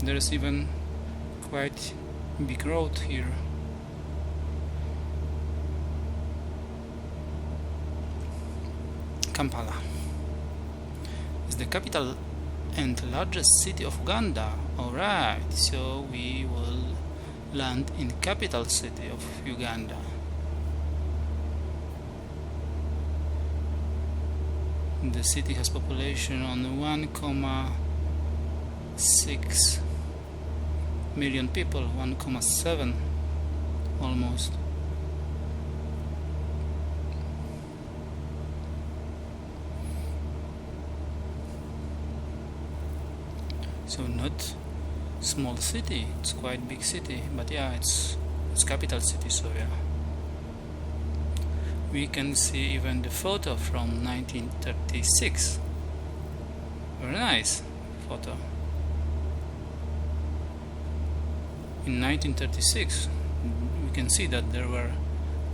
There is even quite big road here. Kampala is the capital and largest city of Uganda. Alright, so we will land in capital city of Uganda. The city has population on 1.6 million people, 1.7 almost. So not small city, it's quite big city, but yeah, it's capital city, so yeah. We can see even the photo from 1936. Very nice photo. In 1936 we can see that there were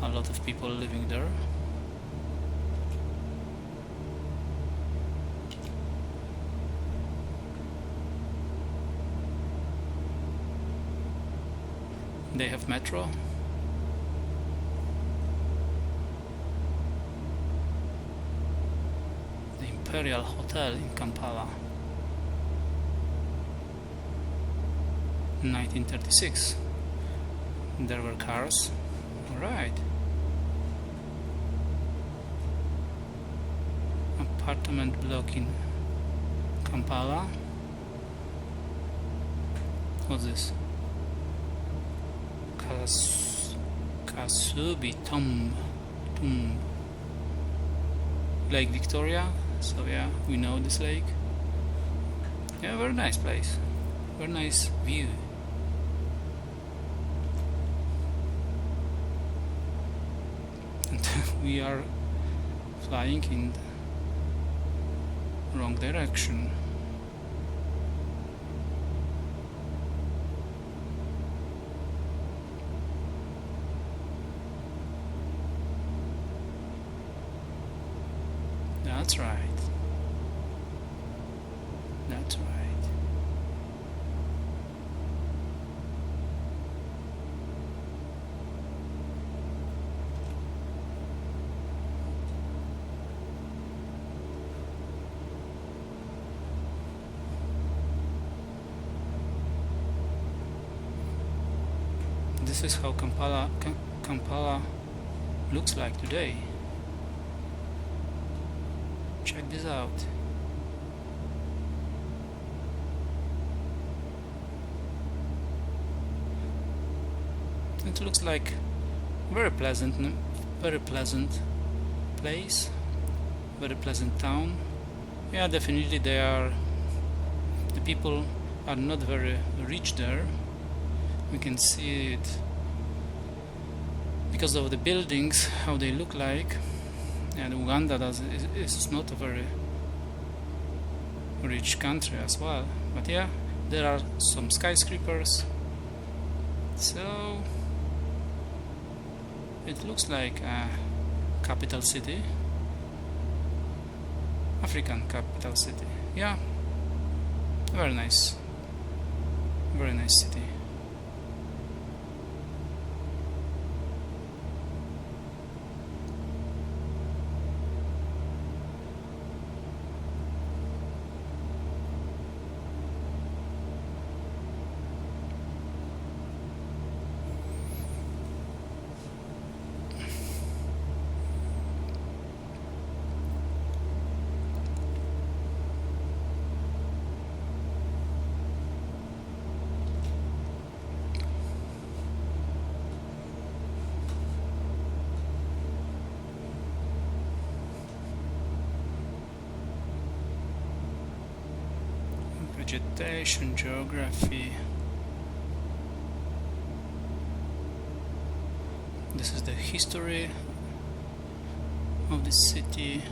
a lot of people living there. They have metro. The Imperial Hotel in Kampala. 1936. There were cars. Alright. Apartment block in Kampala. What's this? Kasubi Tomb. Lake Victoria. So yeah, we know this lake. Yeah, very nice place. Very nice view. And we are flying in the wrong direction. That's right. That's right. This is how Kampala looks like today. Check this out. It looks like very pleasant place, very pleasant town. Yeah, definitely the people are not very rich there. We can see it because of the buildings, how they look like. And Uganda is not a very rich country as well. But yeah, there are some skyscrapers. So it looks like a capital city, African capital city. Yeah, very nice city. Vegetation, geography. This is the history of the city.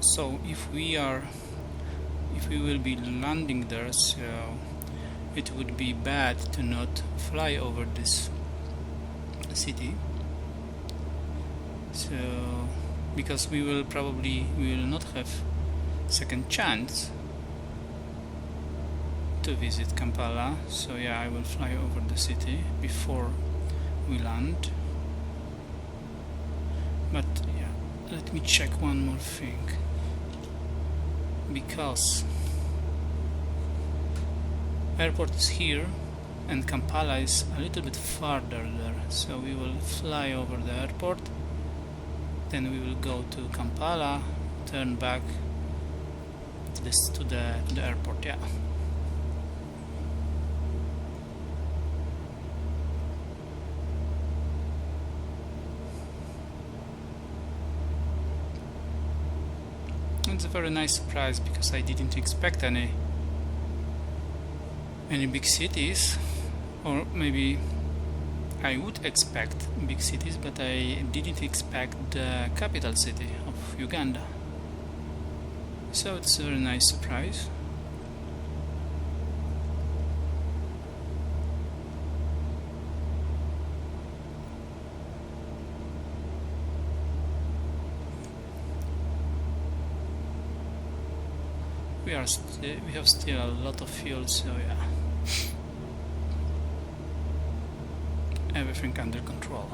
So if we will be landing there, so it would be bad to not fly over this city. So because we will not have second chance to visit Kampala. So yeah, I will fly over the city before we land. But yeah, let me check one more thing, because airport is here and Kampala is a little bit farther there, so we will fly over the airport, then we will go to Kampala, turn back to the airport. Yeah. It's a very nice surprise because I didn't expect any big cities, or maybe I would expect big cities, but I didn't expect the capital city of Uganda. So it's a very nice surprise. We have still a lot of fuel, so yeah, everything under control.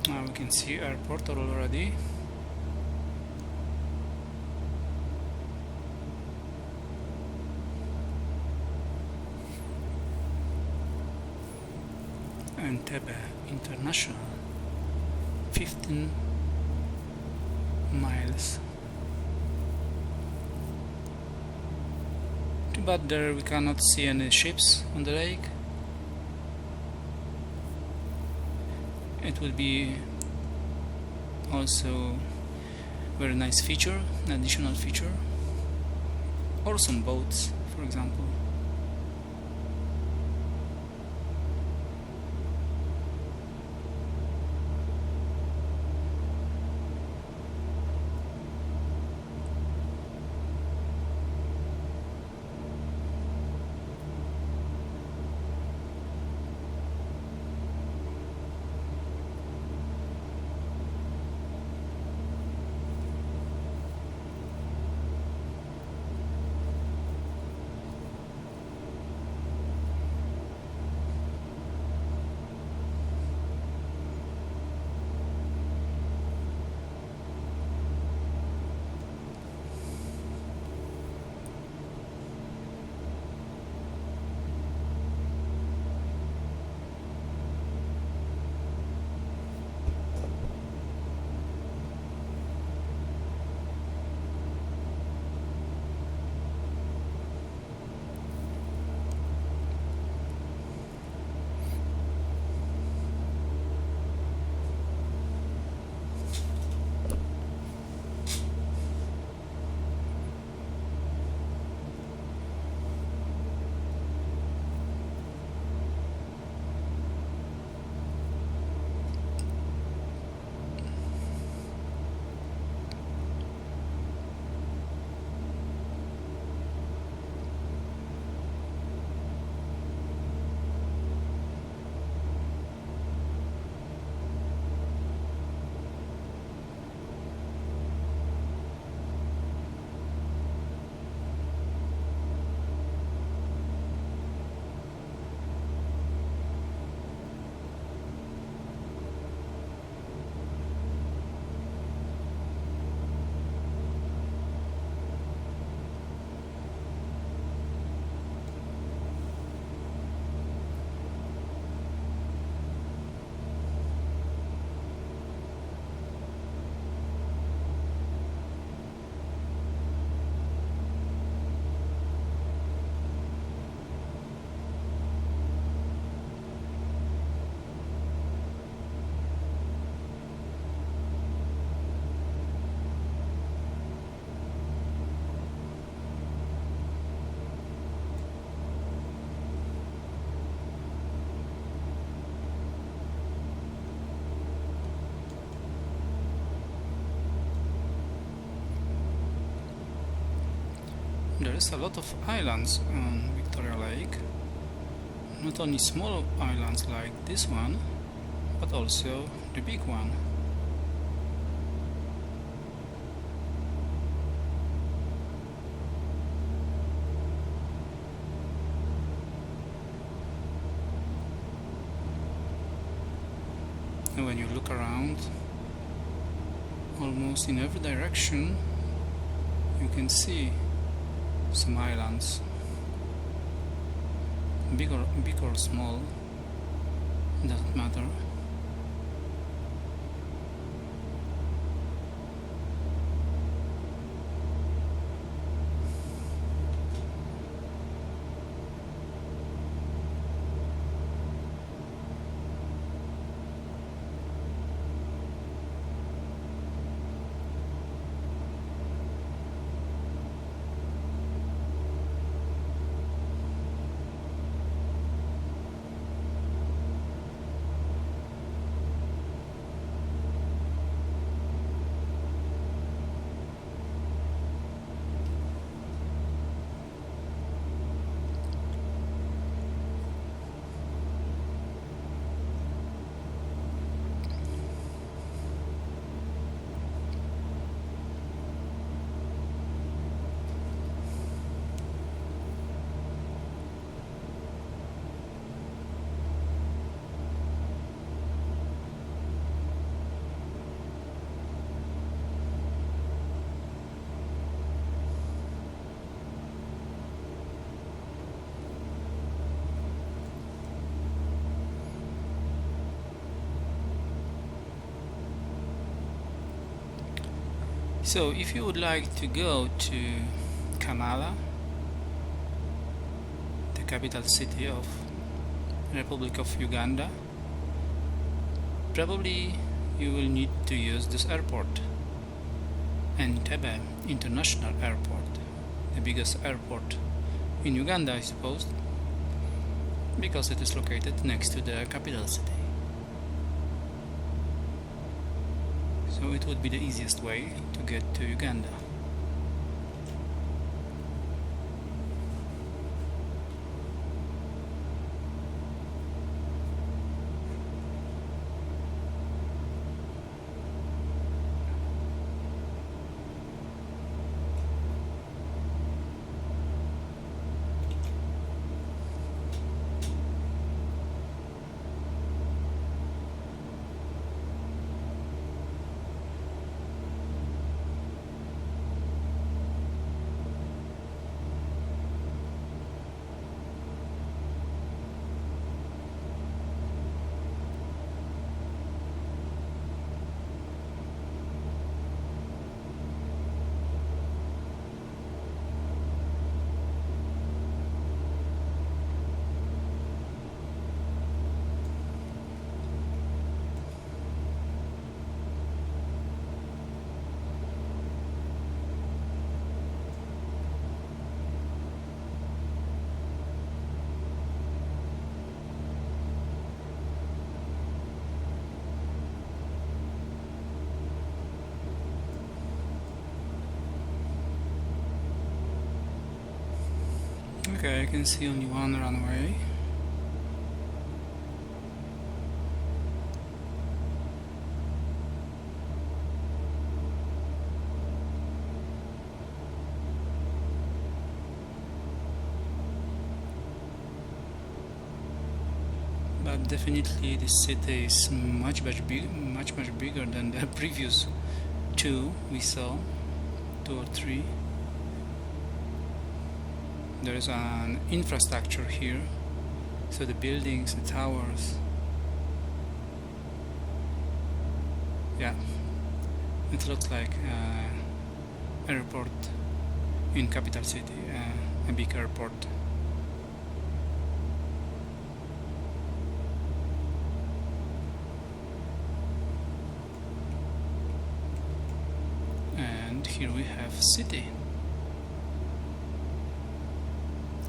Now we can see airport already. Entebbe International, 15 miles. Too bad there we cannot see any ships on the lake. It will be also very nice feature, an additional feature, or some boats, for example. There is a lot of islands on Victoria Lake, not only small islands like this one, but also the big one. And when you look around, almost in every direction, you can see some islands, big or small, doesn't matter. So if you would like to go to Kampala, the capital city of Republic of Uganda, probably you will need to use this airport, Entebbe International Airport, the biggest airport in Uganda, I suppose, because it is located next to the capital city. So it would be the easiest way to get to Uganda. Okay, I can see only one runway. But definitely this city is much bigger than the previous two we saw, 2 or 3. There is an infrastructure here, so the buildings, the towers. Yeah, it looks like airport in capital city, a big airport. And here we have city.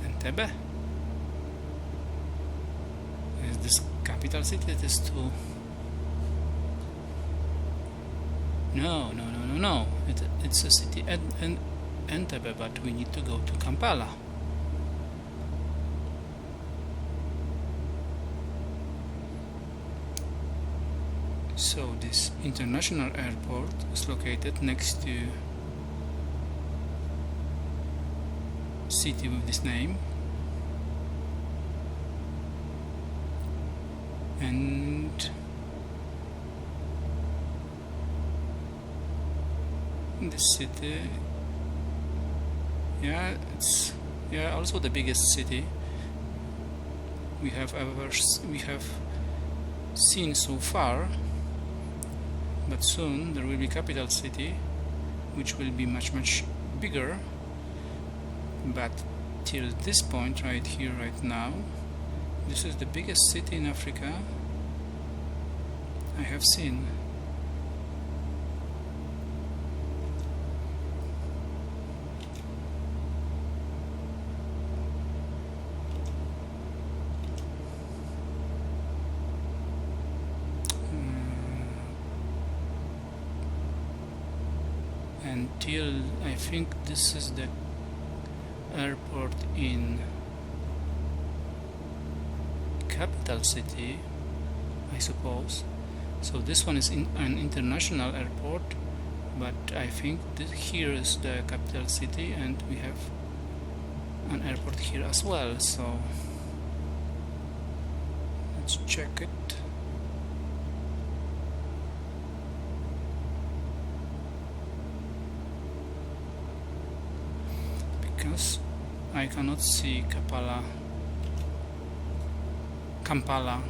Entebbe is this capital city. It is too. No. It's a city and Entebbe, but we need to go to Kampala. So this international airport is located next to city with this name, and this city, it's also the biggest city we have seen so far. But soon there will be capital city, which will be much bigger. But till this point, right here, right now, this is the biggest city in Africa I have seen. Until I think this is the airport in capital city, I suppose. So this one is an international airport, but I think here is the capital city, and we have an airport here as well. So let's check it. Because I cannot see Kampala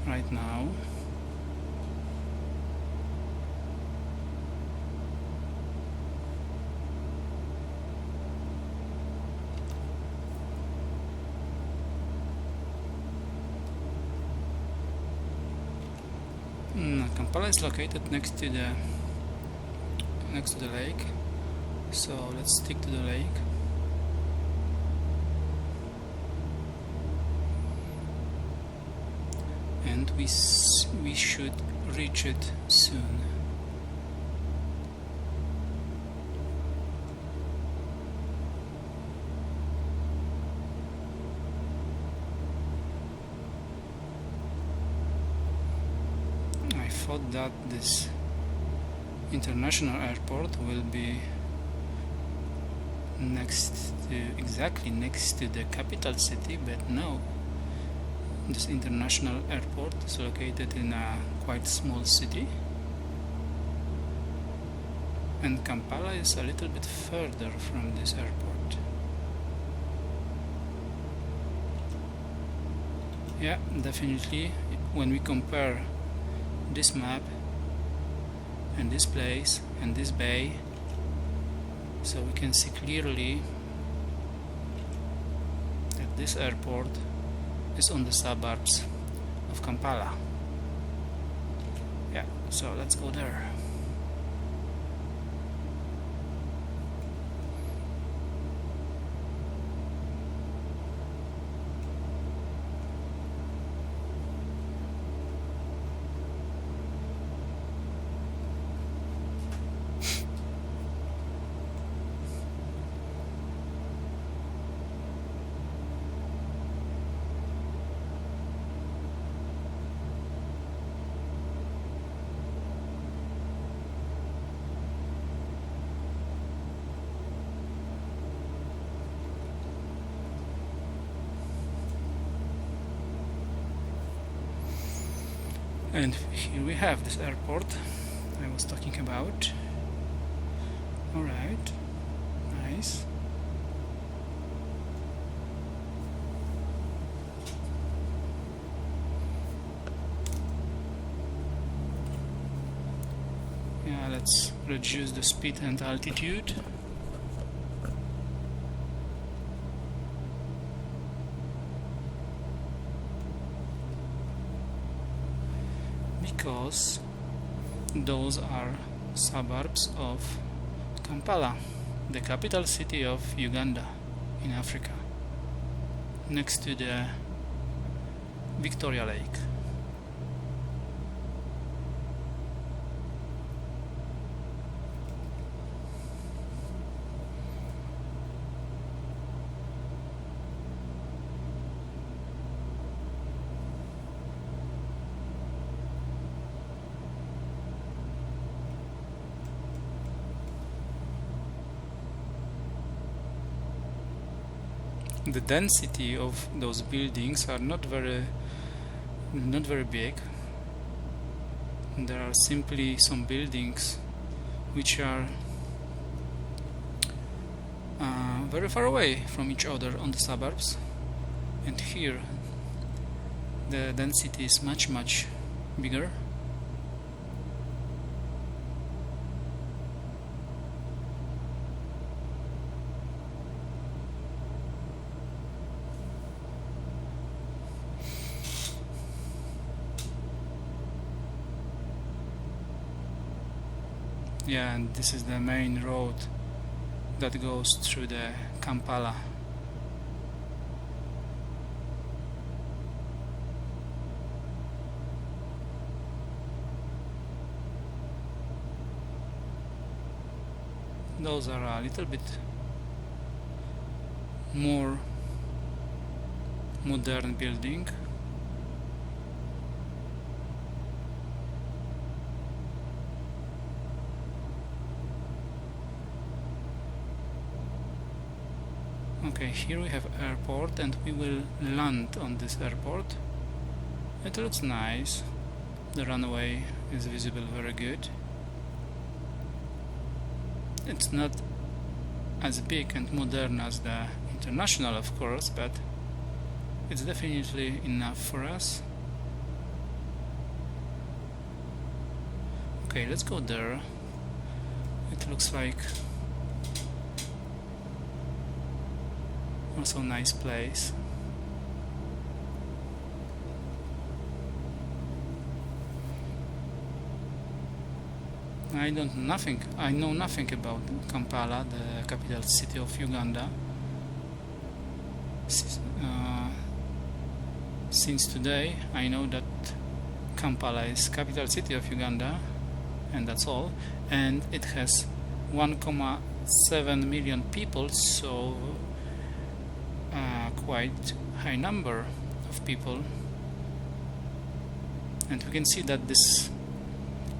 right now. Kampala is located next to the lake, so let's stick to the lake. And we should reach it soon. I thought that this international airport will be exactly next to the capital city, but no. This international airport is located in a quite small city, and Kampala is a little bit further from this airport. Yeah, definitely when we compare this map and this place and this bay, so we can see clearly that this airport is on the suburbs of Kampala. Yeah, so let's go there. And here we have this airport I was talking about. Alright, nice. Yeah, let's reduce the speed and altitude. Because those are suburbs of Kampala, the capital city of Uganda in Africa, next to the Victoria Lake. The density of those buildings are not very big. There are simply some buildings which are very far away from each other on the suburbs, and here the density is much bigger. Yeah, and this is the main road that goes through the Kampala. Those are a little bit more modern building. Okay, here we have airport and we will land on this airport. It looks nice. The runway is visible very good. It's not as big and modern as the international, of course, but it's definitely enough for us. Okay, let's go there. It looks like also a nice place. I know nothing about Kampala, the capital city of Uganda. Since today I know that Kampala is capital city of Uganda, and that's all, and it has 1.7 million people, so quite high number of people. And we can see that this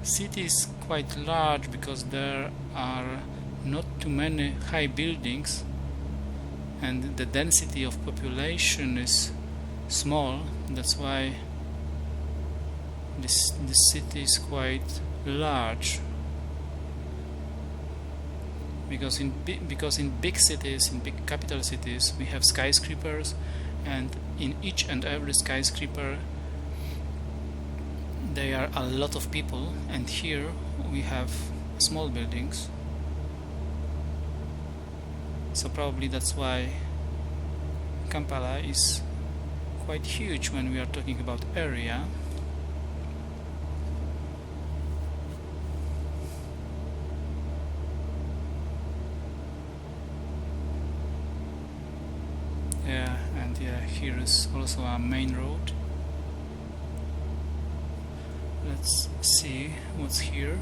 city is quite large because there are not too many high buildings, and the density of population is small. That's why this city is quite large. Because in big cities, in big capital cities, we have skyscrapers, and in each and every skyscraper there are a lot of people, and here we have small buildings. So probably that's why Kampala is quite huge when we are talking about area. Here is also a main road. Let's see what's here.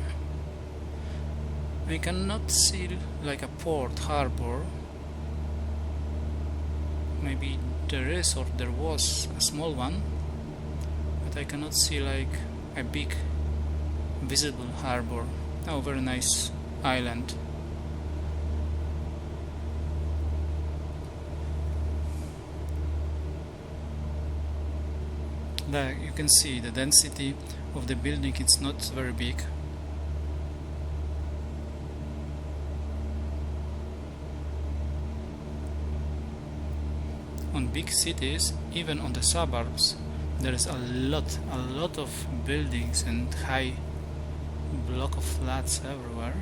I cannot see like a port, harbor. Maybe there is, or there was a small one, but I cannot see like a big visible harbor. Oh, very nice island. There you can see the density of the building, it's not very big. On big cities, even on the suburbs, there is a lot of buildings and high block of flats everywhere.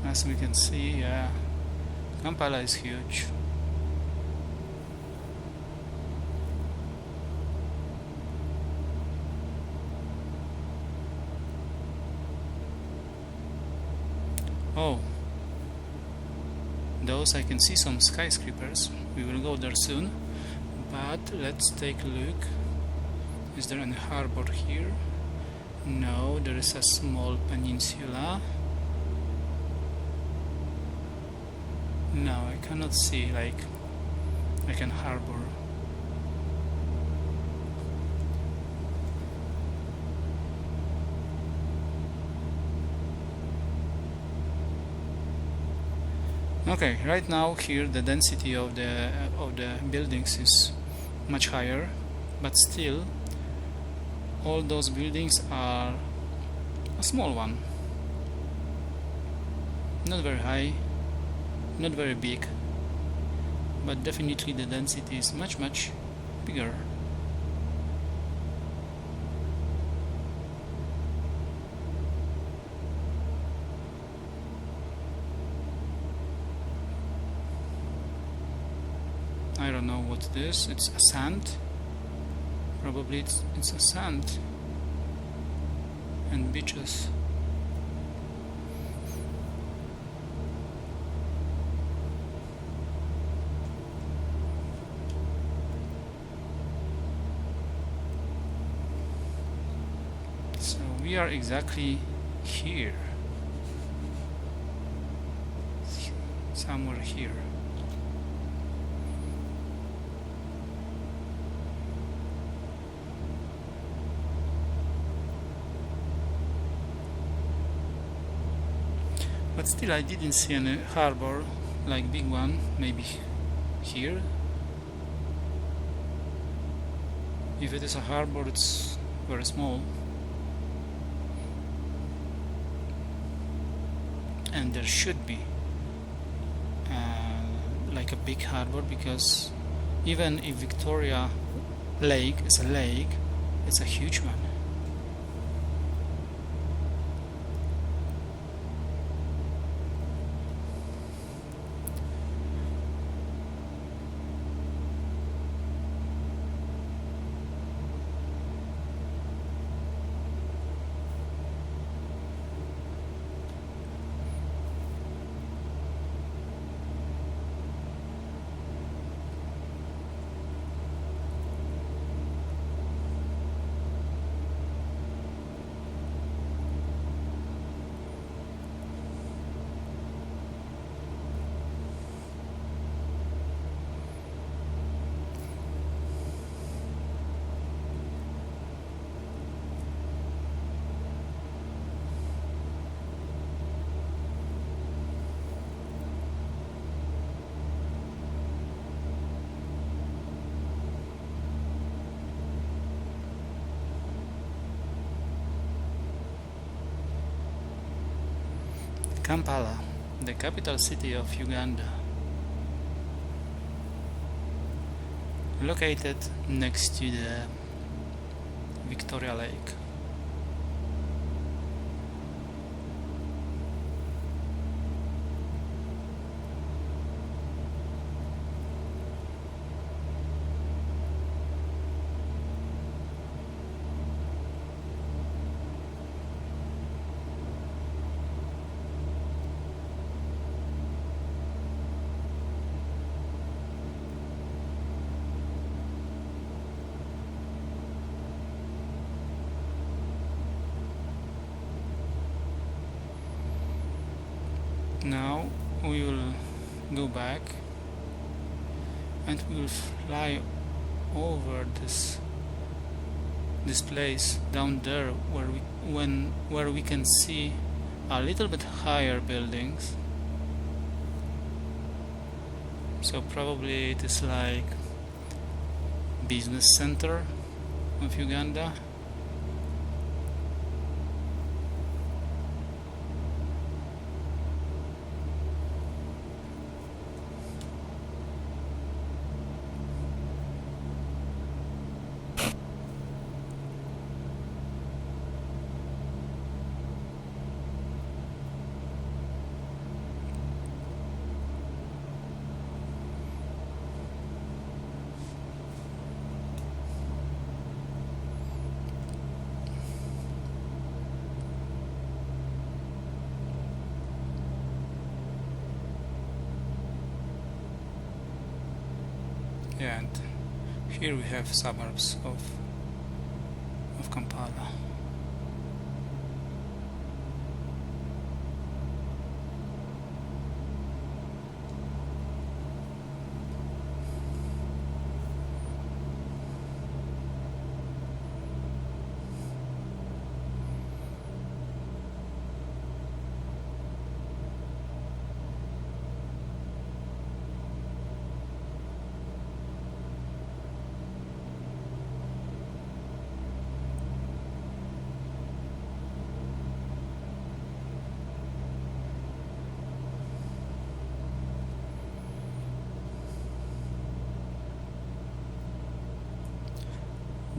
As we can see, Kampala is huge. Oh, those I can see some skyscrapers. We will go there soon, but let's take a look. Is there any harbor here? No, there is a small peninsula. No, I cannot see like an harbor. Okay, right now here the density of the buildings is much higher, but still all those buildings are a small one. Not very high, not very big, but definitely the density is much bigger. I don't know what it is. It's a sand. Probably it's a sand and beaches. So we are exactly here, somewhere here. But still I didn't see any harbor, like big one, maybe here. If it is a harbor, it's very small. And there should be like a big harbor, because even if Victoria Lake is a lake, it's a huge one. Kampala, the capital city of Uganda, located next to the Victoria Lake. Now we will go back and we will fly over this place down there where we can see a little bit higher buildings. So probably it is like business center of Uganda. And here we have suburbs of Kampala.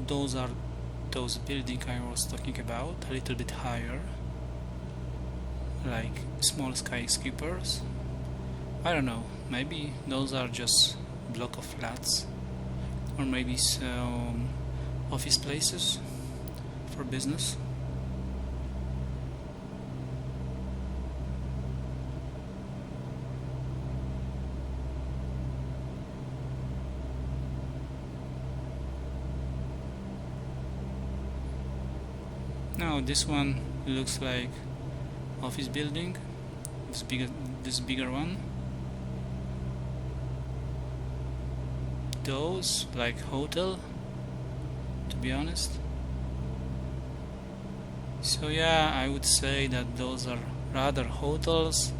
Those are those buildings I was talking about, a little bit higher, like small skyscrapers. I don't know, maybe those are just block of flats, or maybe some office places for business. Now this one looks like office building, this bigger one. Those like hotel, to be honest. So yeah, I would say that those are rather hotels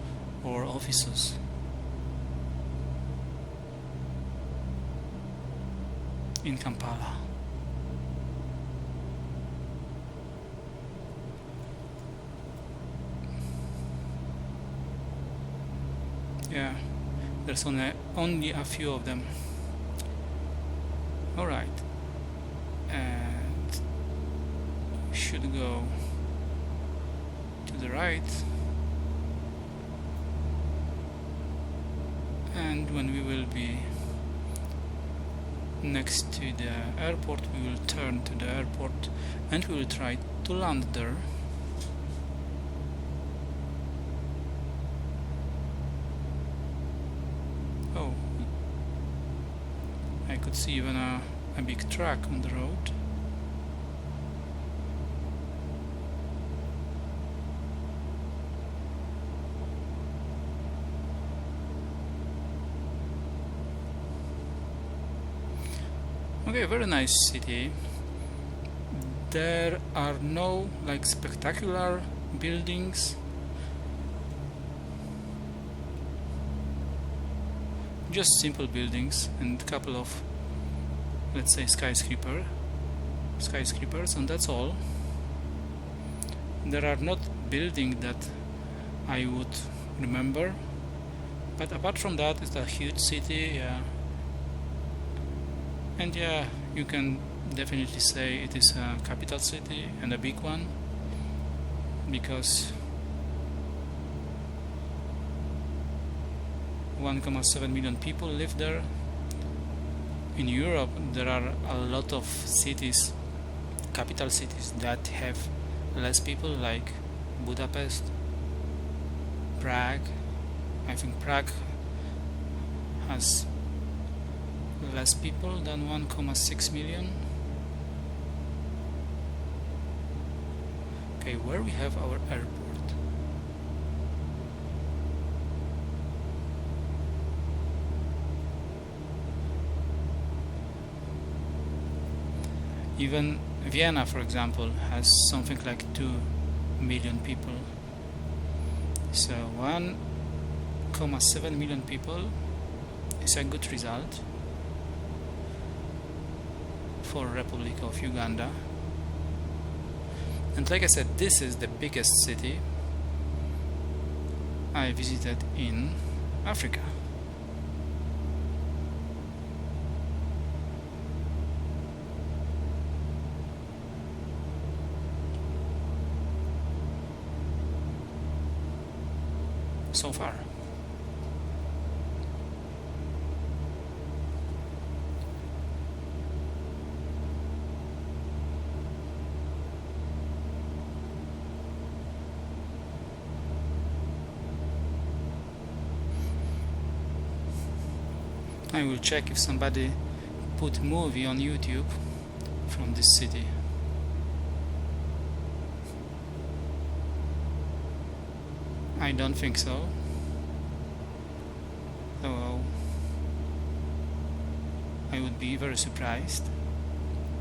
or offices. In Kampala. Yeah, there's only a few of them. Alright, and we should go to the right, and when we will be next to the airport, we will turn to the airport and we will try to land there. Oh, I could see even a big truck on the road. Okay, very nice city. There are no like spectacular buildings. Just simple buildings and a couple of, let's say, skyscrapers, and that's all. There are not buildings that I would remember. But apart from that, it's a huge city, yeah. And yeah, you can definitely say it is a capital city and a big one, because 1.7 million people live there. In Europe there are a lot of cities, capital cities, that have less people, like Budapest, Prague. I think Prague has less people than 1.6 million. Okay, where we have our airport. Even Vienna, for example, has something like 2 million people. So 1.7 million people is a good result for Republic of Uganda. And like I said, this is the biggest city I visited in Africa. So far. I will check if somebody put movie on YouTube from this city. I don't think so. So I would be very surprised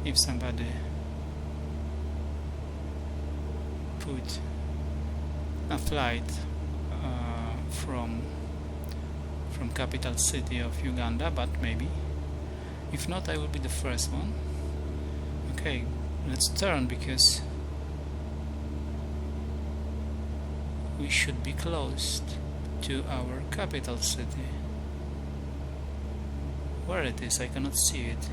if somebody put a flight from capital city of Uganda, but maybe. If not, I will be the first one. Okay, let's turn, because we should be close to our capital city. Where it is, I cannot see it.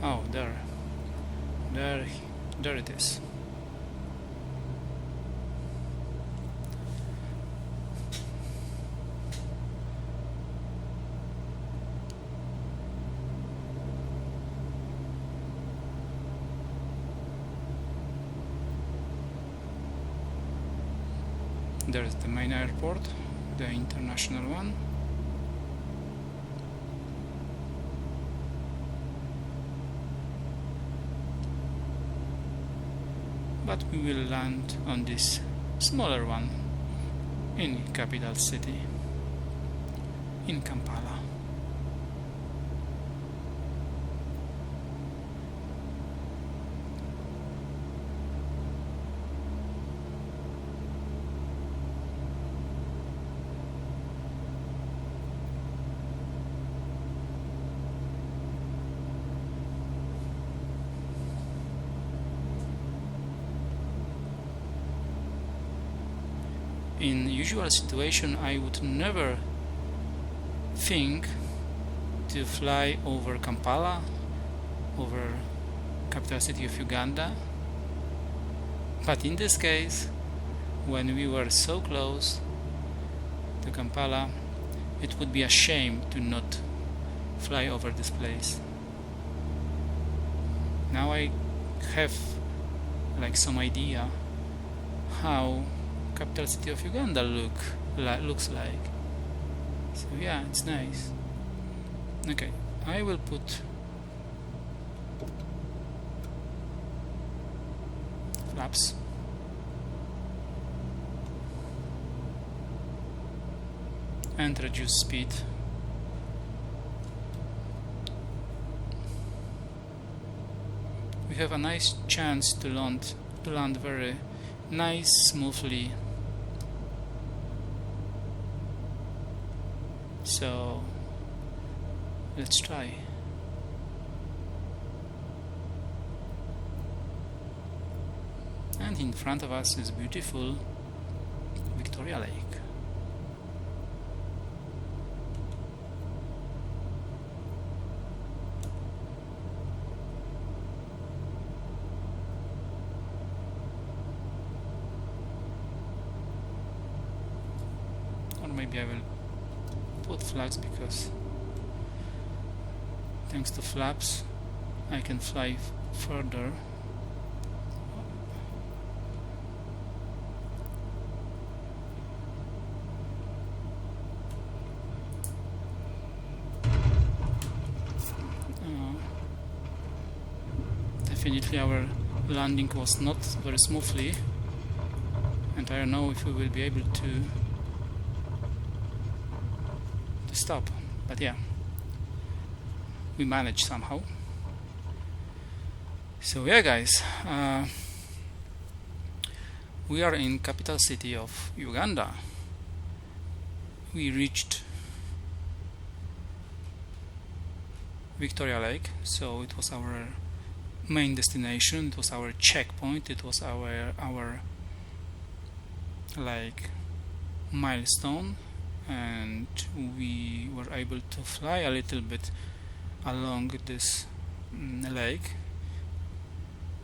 Oh, there it is. There is the main airport, the international one. But we will land on this smaller one in capital city, in Kampala. In usual situation, I would never think to fly over Kampala, over capital city of Uganda. But in this case, when we were so close to Kampala, it would be a shame to not fly over this place. Now I have like some idea how capital city of Uganda looks like. So yeah, it's nice. Okay, I will put flaps. And reduce speed. We have a nice chance to land very nice, smoothly. So let's try. And in front of us is beautiful Victoria Lake. Or maybe I will put flags, because thanks to flaps I can fly further. Definitely our landing was not very smoothly, and I don't know if we will be able to stop, but yeah, we managed somehow. So yeah, guys, we are in capital city of Uganda. We reached Victoria Lake, so it was our main destination, it was our checkpoint, it was our like milestone, and we were able to fly a little bit along this lake.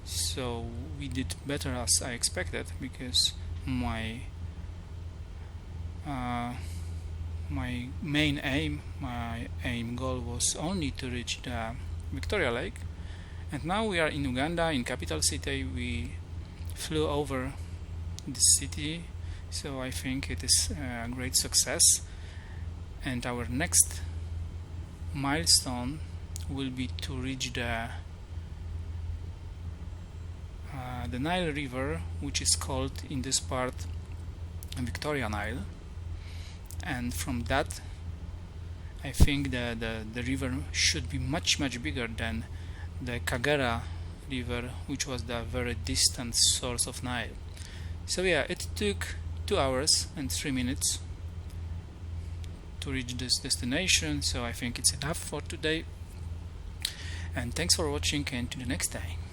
So we did better as I expected, because my main aim goal was only to reach the Victoria Lake. And now we are in Uganda, in capital city. We flew over the city, so I think it is a great success. And our next milestone will be to reach the Nile River, which is called in this part Victoria Nile. And from that, I think the river should be much bigger than the Kagera River, which was the very distant source of Nile. So yeah, it took 2 hours and 3 minutes to reach this destination, so I think it's enough for today. And thanks for watching, and to the next time.